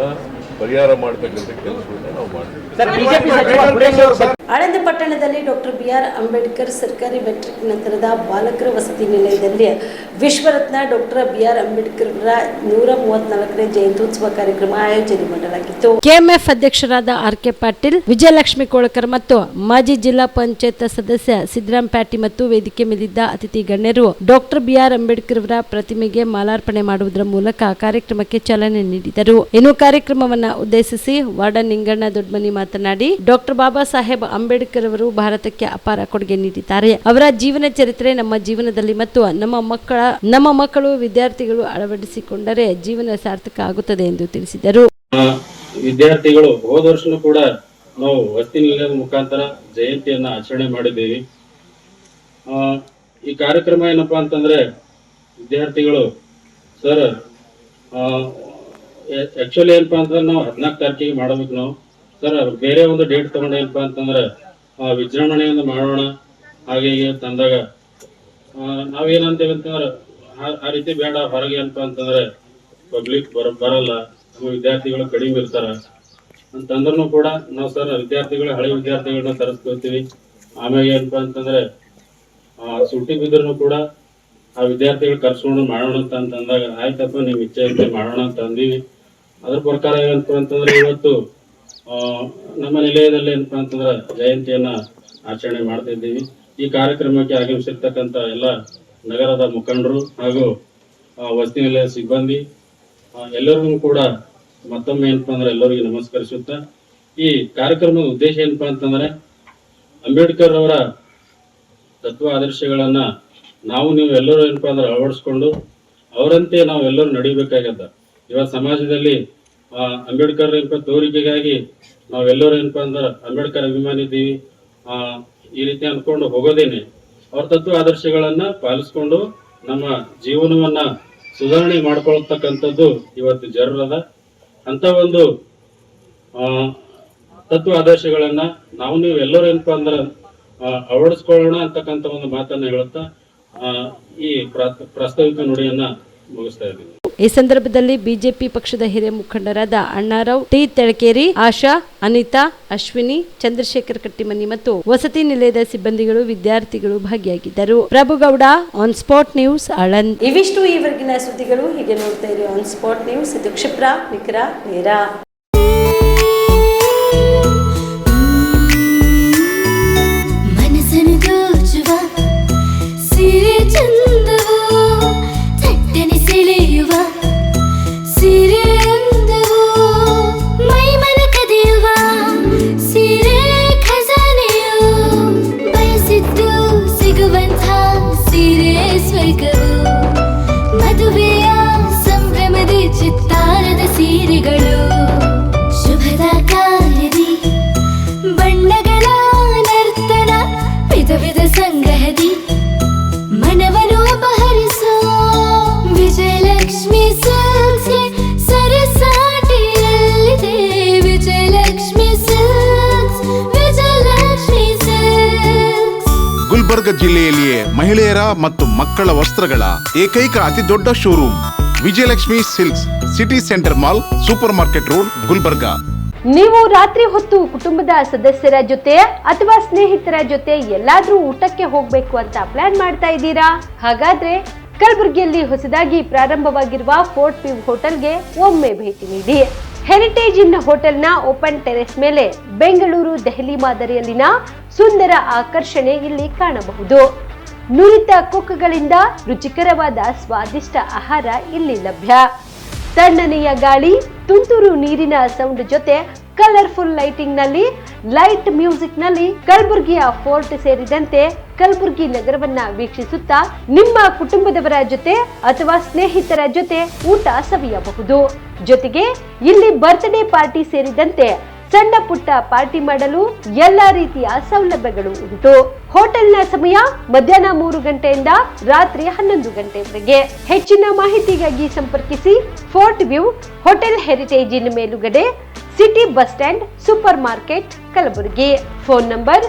ಪರಿಹಾರ ಮಾಡತಕ್ಕಂಥ ಕೆಲಸವನ್ನು ನಾವು ಮಾಡ್ತೀವಿ. ಆಳಂದ ಪಟ್ಟಣದಲ್ಲಿ ಡಾಕ್ಟರ್ ಬಿಆರ್ ಅಂಬೇಡ್ಕರ್ ಸರ್ಕಾರಿ ಮೆಟ್ರಿಕ್ ನಂತರದ ಬಾಲಕರ ವಸತಿ ನಿಲಯದಲ್ಲಿ ವಿಶ್ವರತ್ನ ಡಾಕ್ಟರ್ ಬಿಆರ್ ಅಂಬೇಡ್ಕರ್ 134ನೇ ಜಯಂತ್ಯೋತ್ಸವ ಕಾರ್ಯಕ್ರಮ ಆಯೋಜನೆ ಮಾಡಲಾಗಿತ್ತು. ಕೆಎಂಎಫ್ ಅಧ್ಯಕ್ಷರಾದ ಆರ್.ಕೆ. ಪಾಟೀಲ್, ವಿಜಯಲಕ್ಷ್ಮಿ ಕೋಳಕರ್ ಮತ್ತು ಮಾಜಿ ಜಿಲ್ಲಾ ಪಂಚಾಯತ್ ಸದಸ್ಯ ಸಿದ್ದರಾಮ್ ಪ್ಯಾಟಿ ಮತ್ತು ವೇದಿಕೆ ಮೇಲಿದ್ದ ಅತಿಥಿ ಗಣ್ಯರು ಡಾಕ್ಟರ್ ಬಿಆರ್ ಅಂಬೇಡ್ಕರ್ ಅವರ ಪ್ರತಿಮೆಗೆ ಮಾಲಾರ್ಪಣೆ ಮಾಡುವುದರ ಮೂಲಕ ಕಾರ್ಯಕ್ರಮಕ್ಕೆ ಚಾಲನೆ ನೀಡಿದರು. ಇನ್ನು ಕಾರ್ಯಕ್ರಮವನ್ನು ಉದ್ದೇಶಿಸಿ ವಾರ್ಡನ್ ನಿಂಗಣ್ಣ ದೊಡ್ಡಮನಿ ಮಾತನಾಡಿ, ಡಾಕ್ಟರ್ ಬಾಬಾ ಸಾಹೇಬ್ ಅಂಬೇಡ್ಕರ್ ಅವರು ಭಾರತಕ್ಕೆ ಅಪಾರ ಕೊಡುಗೆ ನೀಡಿದ್ದಾರೆ. ಅವರ ಜೀವನ ಚರಿತ್ರೆ ನಮ್ಮ ಜೀವನದಲ್ಲಿ ಮತ್ತು ನಮ್ಮ ಮಕ್ಕಳು ವಿದ್ಯಾರ್ಥಿಗಳು ಅಳವಡಿಸಿಕೊಂಡರೆ ಜೀವನ ಸಾರ್ಥಕ ಆಗುತ್ತದೆ ಎಂದು ತಿಳಿಸಿದರು. ವಿದ್ಯಾರ್ಥಿಗಳು ಹೋದ ವರ್ಷನೂ ಕೂಡ ನಾವು ವಸತಿ ನಿಲಯದ ಮುಖಾಂತರ ಜಯಂತಿಯನ್ನ ಆಚರಣೆ ಮಾಡಿದ್ದೇವೆ. ಈ ಕಾರ್ಯಕ್ರಮ ಏನಪ್ಪಾ ಅಂತಂದ್ರೆ ವಿದ್ಯಾರ್ಥಿಗಳು ಸರ್ ಆಕ್ಚುಲಿ ಏನಪ್ಪಾ ಅಂತಂದ್ರೆ ನಾವು 14 ತಾರೀಕಿಗೆ ಮಾಡಬೇಕು. ನಾವು ಸರ್ ಬೇರೆ ಒಂದು ಡೇಟ್ ತಗೊಂಡು ಏನಪ್ಪಾ ಅಂತಂದ್ರೆ ವಿಜೃಂಭಣೆಯಿಂದ ಮಾಡೋಣ ಹಾಗೆ ತಂದಾಗ ನಾವೇನಂತೇವೆ ಅಂತಂದ್ರೆ ಆ ರೀತಿ ಬೇಡ, ಹೊರಗೆ ಏನಪ್ಪಾ ಅಂತಂದ್ರೆ ಪಬ್ಲಿಕ್ ಬರಲ್ಲ, ನಮ್ಮ ವಿದ್ಯಾರ್ಥಿಗಳು ಕಡಿಮೆ ಇರ್ತಾರ, ಅಂತಂದ್ರೂ ಕೂಡ ನಾವು ಸರ್ ವಿದ್ಯಾರ್ಥಿಗಳು ಹಳೆ ವಿದ್ಯಾರ್ಥಿಗಳನ್ನ ತರಿಸ್ಕೊಳ್ತೀವಿ. ಆಮೇಲೆ ಏನಪ್ಪಾ ಅಂತಂದ್ರೆ ಸುಟ್ಟಿ ಬಿದ್ರೂ ಕೂಡ ಆ ವಿದ್ಯಾರ್ಥಿಗಳು ಕರ್ಸ್ಕೊಂಡು ಮಾಡೋಣ ಅಂತ ಅಂದಾಗ ಆಯ್ತಪ್ಪ ನೀವು ಇಚ್ಛೆ ಇರುತ್ತೆ ಮಾಡೋಣ ಅಂತ ಅಂದೀವಿ. ಅದ್ರ ಪ್ರಕಾರ ಏನಪ್ಪಾ ಅಂತಂದ್ರೆ ಇವತ್ತು ನಮ್ಮ ನಿಲಯದಲ್ಲಿ ಏನಪ್ಪಾ ಅಂತಂದ್ರೆ ಜಯಂತಿಯನ್ನ ಆಚರಣೆ ಮಾಡ್ತಾ ಇದ್ದೀವಿ. ಈ ಕಾರ್ಯಕ್ರಮಕ್ಕೆ ಆಗಮಿಸಿರ್ತಕ್ಕಂಥ ಎಲ್ಲ ನಗರದ ಮುಖಂಡರು ಹಾಗೂ ವಸತಿ ನಿಲಯದ ಸಿಬ್ಬಂದಿ ಎಲ್ಲರಿಗೂ ಕೂಡ ಮತ್ತೊಮ್ಮೆ ಏನಪ್ಪಾ ಅಂದ್ರೆ ಎಲ್ಲರಿಗೂ ನಮಸ್ಕರಿಸುತ್ತಾ, ಈ ಕಾರ್ಯಕ್ರಮದ ಉದ್ದೇಶ ಏನಪ್ಪಾ ಅಂತಂದ್ರೆ ಅಂಬೇಡ್ಕರ್ ಅವರ ತತ್ವ ಆದರ್ಶಗಳನ್ನ ನಾವು ನೀವು ಎಲ್ಲರೂ ಏನಪ್ಪಾ ಅಂದ್ರೆ ಅಳವಡಿಸ್ಕೊಂಡು ಅವರಂತೆ ನಾವು ಎಲ್ಲರೂ ನಡಿಬೇಕಾಗತ್ತ. ಇವತ್ತು ಸಮಾಜದಲ್ಲಿ ಅಂಬೇಡ್ಕರ್ ಏನಪ್ಪಾ ತೋರಿಕೆಗಾಗಿ ನಾವೆಲ್ಲರೂ ಏನಪ್ಪಾ ಅಂದ್ರೆ ಅಂಬೇಡ್ಕರ್ ಅಭಿಮಾನಿ ಇದ್ದೀವಿ ಈ ರೀತಿ ಅನ್ಕೊಂಡು ಹೋಗೋದೇನೆ ಅವ್ರ ತತ್ವ ಆದರ್ಶಗಳನ್ನ ಪಾಲಿಸ್ಕೊಂಡು ನಮ್ಮ ಜೀವನವನ್ನ ಸುಧಾರಣೆ ಮಾಡ್ಕೊಳ್ತಕ್ಕಂಥದ್ದು ಇವತ್ತು ಜರುರದ. ಅಂತ ಒಂದು ತತ್ವ ಆದರ್ಶಗಳನ್ನ ನಾವು ನೀವು ಎಲ್ಲರೂ ಏನಪ್ಪಾ ಅಂದ್ರೆ ಅಳವಡಿಸ್ಕೊಳ್ಳೋಣ ಅಂತಕ್ಕಂಥ ಒಂದು ಮಾತನ್ನ ಹೇಳುತ್ತಾ ಈ ಪ್ರಾಸ್ತಾವಿಕ ನುಡಿಯನ್ನ ಮುಗಿಸ್ತಾ ಇದ್ದೀವಿ. ಈ ಸಂದರ್ಭದಲ್ಲಿ ಬಿಜೆಪಿ ಪಕ್ಷದ ಹಿರಿಯ ಮುಖಂಡರಾದ ಅಣ್ಣಾರಾವ್ ಟಿ ತೆಳಕೇರಿ, ಆಶಾ, ಅನಿತಾ, ಅಶ್ವಿನಿ, ಚಂದ್ರಶೇಖರ್ ಕಟ್ಟಿಮನಿ ಮತ್ತು ವಸತಿ ನಿಲಯದ ಸಿಬ್ಬಂದಿಗಳು, ವಿದ್ಯಾರ್ಥಿಗಳು ಭಾಗಿಯಾಗಿದ್ದರು. Prabhugouda, on spot news, Aland. ಇವಿಷ್ಟು ಈವರೆಗಿನ ಸುದ್ದಿಗಳು. ಹೀಗೆ ನೋಡ್ತಾ ಇರಿ ಆನ್ ಸ್ಪಾಟ್ ನ್ಯೂಸ್. ಇದು ಕ್ಷಿಪ್ರ, ನಿಖರ, ನೇರ. ಮದುವೆಯ ಸಂಭ್ರಮದ ಚಿತ್ತಾರದ ಸೀರೆಗಳು, ಶುಭದ ಕಾರ್ಯದಿ ಬಣ್ಣಗಳ ನರ್ತನ, ವಿಧ ವಿಧ ಸಂಗ್ರಹದಿ ಮನವನ್ನು ಅಪಹರಿಸೋ ವಿಜಯಲಕ್ಷ್ಮಿ ಸಿಲ್ಕ್ಸ್ ಸರಸಾಟಿಯಲ್ಲಿದೆ. Vijayalakshmi silks, Vijayalakshmi silks. ಗುಲ್ಬರ್ಗ ಜಿಲ್ಲೆಯಲ್ಲಿಯೇ ಮಹಿಳೆಯರ ಮತ್ತು ಮಕ್ಕಳ ವಸ್ತ್ರಗಳ ಏಕೈಕ ಅತಿ ದೊಡ್ಡ showroom Vijayalakshmi silks, city centre mall, super market road, Gulbarga. ನೀವು ರಾತ್ರಿ ಹೊತ್ತು ಕುಟುಂಬದ ಸದಸ್ಯರ ಜೊತೆ ಅಥವಾ ಸ್ನೇಹಿತರ ಜೊತೆ ಎಲ್ಲಾದ್ರೂ ಊಟಕ್ಕೆ ಹೋಗ್ಬೇಕು ಅಂತ ಪ್ಲಾನ್ ಮಾಡ್ತಾ ಇದ್ದೀರಾ? ಹಾಗಾದ್ರೆ ಕಲಬುರಗಿಯಲ್ಲಿ ಹೊಸದಾಗಿ ಪ್ರಾರಂಭವಾಗಿರುವ ಫೋರ್ಟ್ ವ್ಯೂ ಹೋಟೆಲ್ಗೆ ಒಮ್ಮೆ ಭೇಟಿ ನೀಡಿ. ಹೆರಿಟೇಜ್ ಇನ್ ಹೋಟೆಲ್ನ ಓಪನ್ ಟೆರೆಸ್ ಮೇಲೆ ಬೆಂಗಳೂರು, ದೆಹಲಿ ಮಾದರಿಯಲ್ಲಿನ ಸುಂದರ ಆಕರ್ಷಣೆ ಇಲ್ಲಿ ಕಾಣಬಹುದು. ನುರಿತ ಕುಕ್ಗಳಿಂದ ರುಚಿಕರವಾದ ಸ್ವಾದಿಷ್ಟ ಆಹಾರ ಇಲ್ಲಿ ಲಭ್ಯ. ತಣ್ಣನೆಯ ಗಾಳಿ, ತುಂತುರು ನೀರಿನ ಸೌಂಡ್ ಜೊತೆ ಕಲರ್ಫುಲ್ ಲೈಟಿಂಗ್ ನಲ್ಲಿ, ಲೈಟ್ ಮ್ಯೂಸಿಕ್ ನಲ್ಲಿ ಕಲಬುರಗಿಯ ಫೋರ್ಟ್ ಸೇರಿದಂತೆ ಕಲಬುರಗಿ ನಗರವನ್ನ ವೀಕ್ಷಿಸುತ್ತಾ ನಿಮ್ಮ ಕುಟುಂಬದವರ ಜೊತೆ ಅಥವಾ ಸ್ನೇಹಿತರ ಜೊತೆ ಊಟ ಸವಿಯಬಹುದು. ಜೊತೆಗೆ ಇಲ್ಲಿ ಬರ್ತ್ಡೇ ಪಾರ್ಟಿ ಸೇರಿದಂತೆ ಸಣ್ಣ ಪುಟ್ಟ ಪಾರ್ಟಿ ಮಾಡಲು ಎಲ್ಲಾ ರೀತಿಯ ಸೌಲಭ್ಯಗಳು ಉಂಟು. ಹೋಟೆಲ್ನ ಸಮಯ ಮಧ್ಯಾಹ್ನ 3 ಗಂಟೆಯಿಂದ ರಾತ್ರಿ 11 ಗಂಟೆವರೆಗೆ. ಹೆಚ್ಚಿನ ಮಾಹಿತಿಗಾಗಿ ಸಂಪರ್ಕಿಸಿ ಫೋರ್ಟ್ ವ್ಯೂ ಹೋಟೆಲ್, ಹೆರಿಟೇಜ್ ಇನ್ ಮೇಲುಗಡೆ, city bus stand, super market, Kalaburagi. Phone number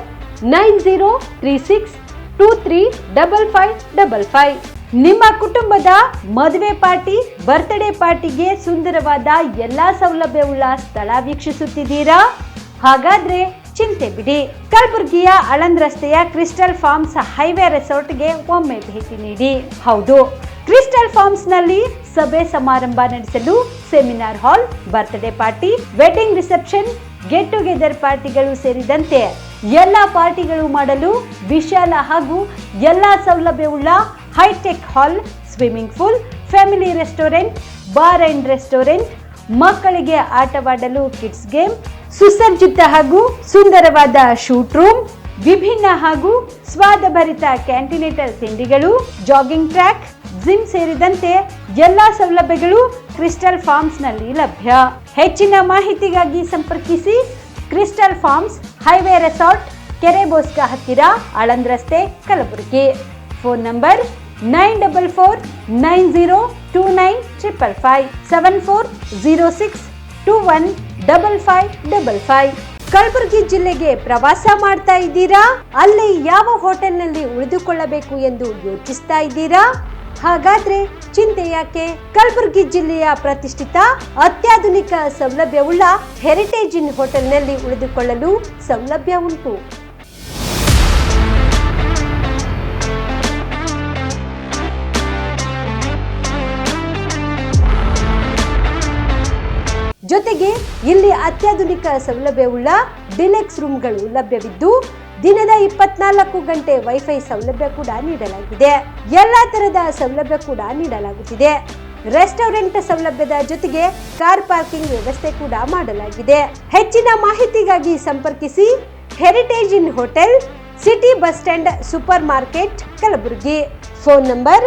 9036235555. ನಿಮ್ಮ ಕುಟುಂಬದ ಮದುವೆ ಪಾರ್ಟಿ, ಬರ್ತ್ಡೇ ಪಾರ್ಟಿಗೆ ಸುಂದರವಾದ ಎಲ್ಲಾ ಸೌಲಭ್ಯವುಳ್ಳ ಸ್ಥಳ ವೀಕ್ಷಿಸುತ್ತಿದ್ದೀರಾ? ಹಾಗಾದ್ರೆ ಚಿಂತೆ ಬಿಡಿ. ಕಲಬುರಗಿಯ ಆಳಂದ್ ರಸ್ತೆಯ ಕ್ರಿಸ್ಟಲ್ ಫಾರ್ಮ್ಸ್ ಹೈವೇ ರೆಸಾರ್ಟ್ಗೆ ಒಮ್ಮೆ ಭೇಟಿ ನೀಡಿ. ಹೌದು, ಕ್ರಿಸ್ಟಲ್ ಫಾರ್ಮ್ಸ್ ನಲ್ಲಿ ಸಭೆ ಸಮಾರಂಭ ನಡೆಸಲು seminar hall, birthday party, wedding reception, get together ಪಾರ್ಟಿಗಳು ಸೇರಿದಂತೆ ಎಲ್ಲಾ ಪಾರ್ಟಿಗಳು ಮಾಡಲು ವಿಶಾಲ ಹಾಗೂ ಎಲ್ಲಾ ಸೌಲಭ್ಯವುಳ್ಳ hitech hall, swimming pool, family restaurant, bar and restaurant, ಮಕ್ಕಳಿಗೆ ಆಟವಾಡಲು ಕಿಡ್ಸ್ ಗೇಮ್, ಸುಸಜ್ಜಿತ ಹಾಗೂ ಸುಂದರವಾದ ಶೂಟ್ ರೂಮ್, ವಿಭಿನ್ನ ಹಾಗೂ ಸ್ವಾದಭರಿತ ಕ್ಯಾಂಟಿನೇಟರ್ ತಿಂಡಿಗಳು, ಜಾಗಿಂಗ್ ಟ್ರ್ಯಾಕ್, ಜಿಮ್ ಸೇರಿದಂತೆ ಎಲ್ಲಾ ಸೌಲಭ್ಯಗಳು ಕ್ರಿಸ್ಟಲ್ ಫಾರ್ಮ್ಸ್ ನಲ್ಲಿ ಲಭ್ಯ. ಹೆಚ್ಚಿನ ಮಾಹಿತಿಗಾಗಿ ಸಂಪರ್ಕಿಸಿ ಕ್ರಿಸ್ಟಲ್ ಫಾರ್ಮ್ಸ್ ಹೈವೇ ರೆಸಾರ್ಟ್, ಕೆರೆ ಬೋಸ್ಕಾ ಹತ್ತಿರ, ಆಳಂದ್ ರಸ್ತೆ, ಕಲಬುರಗಿ. Phone number 9490295555 7406215555. ಕಲಬುರಗಿ ಜಿಲ್ಲೆಗೆ ಪ್ರವಾಸ ಮಾಡ್ತಾ ಇದ್ದೀರಾ? ಅಲ್ಲಿ ಯಾವ ಹೋಟೆಲ್ನಲ್ಲಿ ಉಳಿದುಕೊಳ್ಳಬೇಕು ಎಂದು ಯೋಚಿಸ್ತಾ ಇದ್ದೀರಾ? ಹಾಗಾದ್ರೆ ಚಿಂತೆ ಯಾಕೆ? ಕಲಬುರಗಿ ಜಿಲ್ಲೆಯ ಪ್ರತಿಷ್ಠಿತ ಅತ್ಯಾಧುನಿಕ ಸೌಲಭ್ಯವುಳ್ಳ ಹೆರಿಟೇಜ್ ಇನ್ ಹೋಟೆಲ್ನಲ್ಲಿ ಉಳಿದುಕೊಳ್ಳಲು ಸೌಲಭ್ಯ ಉಂಟು. ಜೊತೆಗೆ ಇಲ್ಲಿ ಅತ್ಯಾಧುನಿಕ ಸೌಲಭ್ಯವುಳ್ಳ ಡಿಲೆಕ್ಸ್ ರೂಮ್ಗಳು ಲಭ್ಯವಿದ್ದು ದಿನದ 24 ಗಂಟೆ ವೈಫೈ ಸೌಲಭ್ಯ ಕೂಡ ನೀಡಲಾಗಿದೆ. ಎಲ್ಲಾ ತರದ ಸೌಲಭ್ಯ ಕೂಡ ನೀಡಲಾಗುತ್ತಿದೆ. ರೆಸ್ಟೋರೆಂಟ್ ಸೌಲಭ್ಯದ ಜೊತೆಗೆ ಕಾರ್ ಪಾರ್ಕಿಂಗ್ ವ್ಯವಸ್ಥೆ ಕೂಡ ಮಾಡಲಾಗಿದೆ. ಹೆಚ್ಚಿನ ಮಾಹಿತಿಗಾಗಿ ಸಂಪರ್ಕಿಸಿ heritage inn hotel, city bus stand, super market, Kalaburagi. Phone number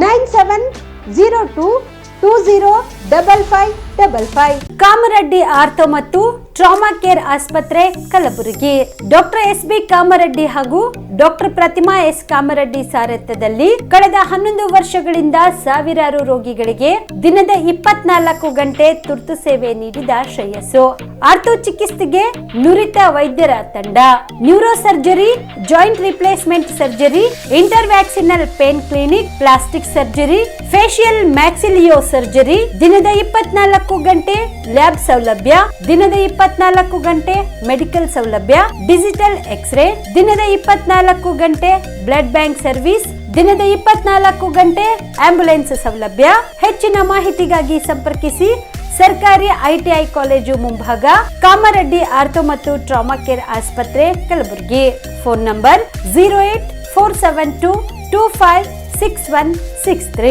9702205555. Kamareddy ortho ಮತ್ತು ಟ್ರಾಮಾ ಕೇರ್ ಆಸ್ಪತ್ರೆ, ಕಲಬುರಗಿ. ಡಾಕ್ಟರ್ SB ಕಾಮರೆಡ್ಡಿ ಹಾಗೂ ಡಾಕ್ಟರ್ ಪ್ರತಿಮಾ S ಕಾಮರೆಡ್ಡಿ ಸಾರಥ್ಯದಲ್ಲಿ ಕಳೆದ 11 ವರ್ಷಗಳಿಂದ ಸಾವಿರಾರು ರೋಗಿಗಳಿಗೆ ದಿನದ 24 ಗಂಟೆ ತುರ್ತು ಸೇವೆ ನೀಡಿದ ಶ್ರೇಯಸ್ಸು. ಆರ್ಥೋ ಚಿಕಿತ್ಸೆಗೆ ನುರಿತ ವೈದ್ಯರ ತಂಡ, neuro surgery, joint replacement surgery, interventional pain clinic, plastic surgery, facial maxillo surgery, ದಿನದ 24 ಗಂಟೆ ಲ್ಯಾಬ್ ಸೌಲಭ್ಯ, ದಿನದ 24 ಗಂಟೆ ಮೆಡಿಕಲ್ ಸೌಲಭ್ಯ, ಡಿಜಿಟಲ್ ಎಕ್ಸ್ರೇ, ದಿನದ 24 ಗಂಟೆ ಬ್ಲಡ್ ಬ್ಯಾಂಕ್ ಸರ್ವಿಸ್, ದಿನದ 24 ಗಂಟೆ ಆಂಬ್ಯುಲೆನ್ಸ್ ಸೌಲಭ್ಯ. ಹೆಚ್ಚಿನ ಮಾಹಿತಿಗಾಗಿ ಸಂಪರ್ಕಿಸಿ ಸರ್ಕಾರಿ ITI ಕಾಲೇಜು ಮುಂಭಾಗ, ಕಾಮರೆಡ್ಡಿ ಆರ್ಥೋ ಮತ್ತು ಟ್ರಾಮಾ ಕೇರ್ ಆಸ್ಪತ್ರೆ, ಕಲಬುರಗಿ. Phone number 08472256163.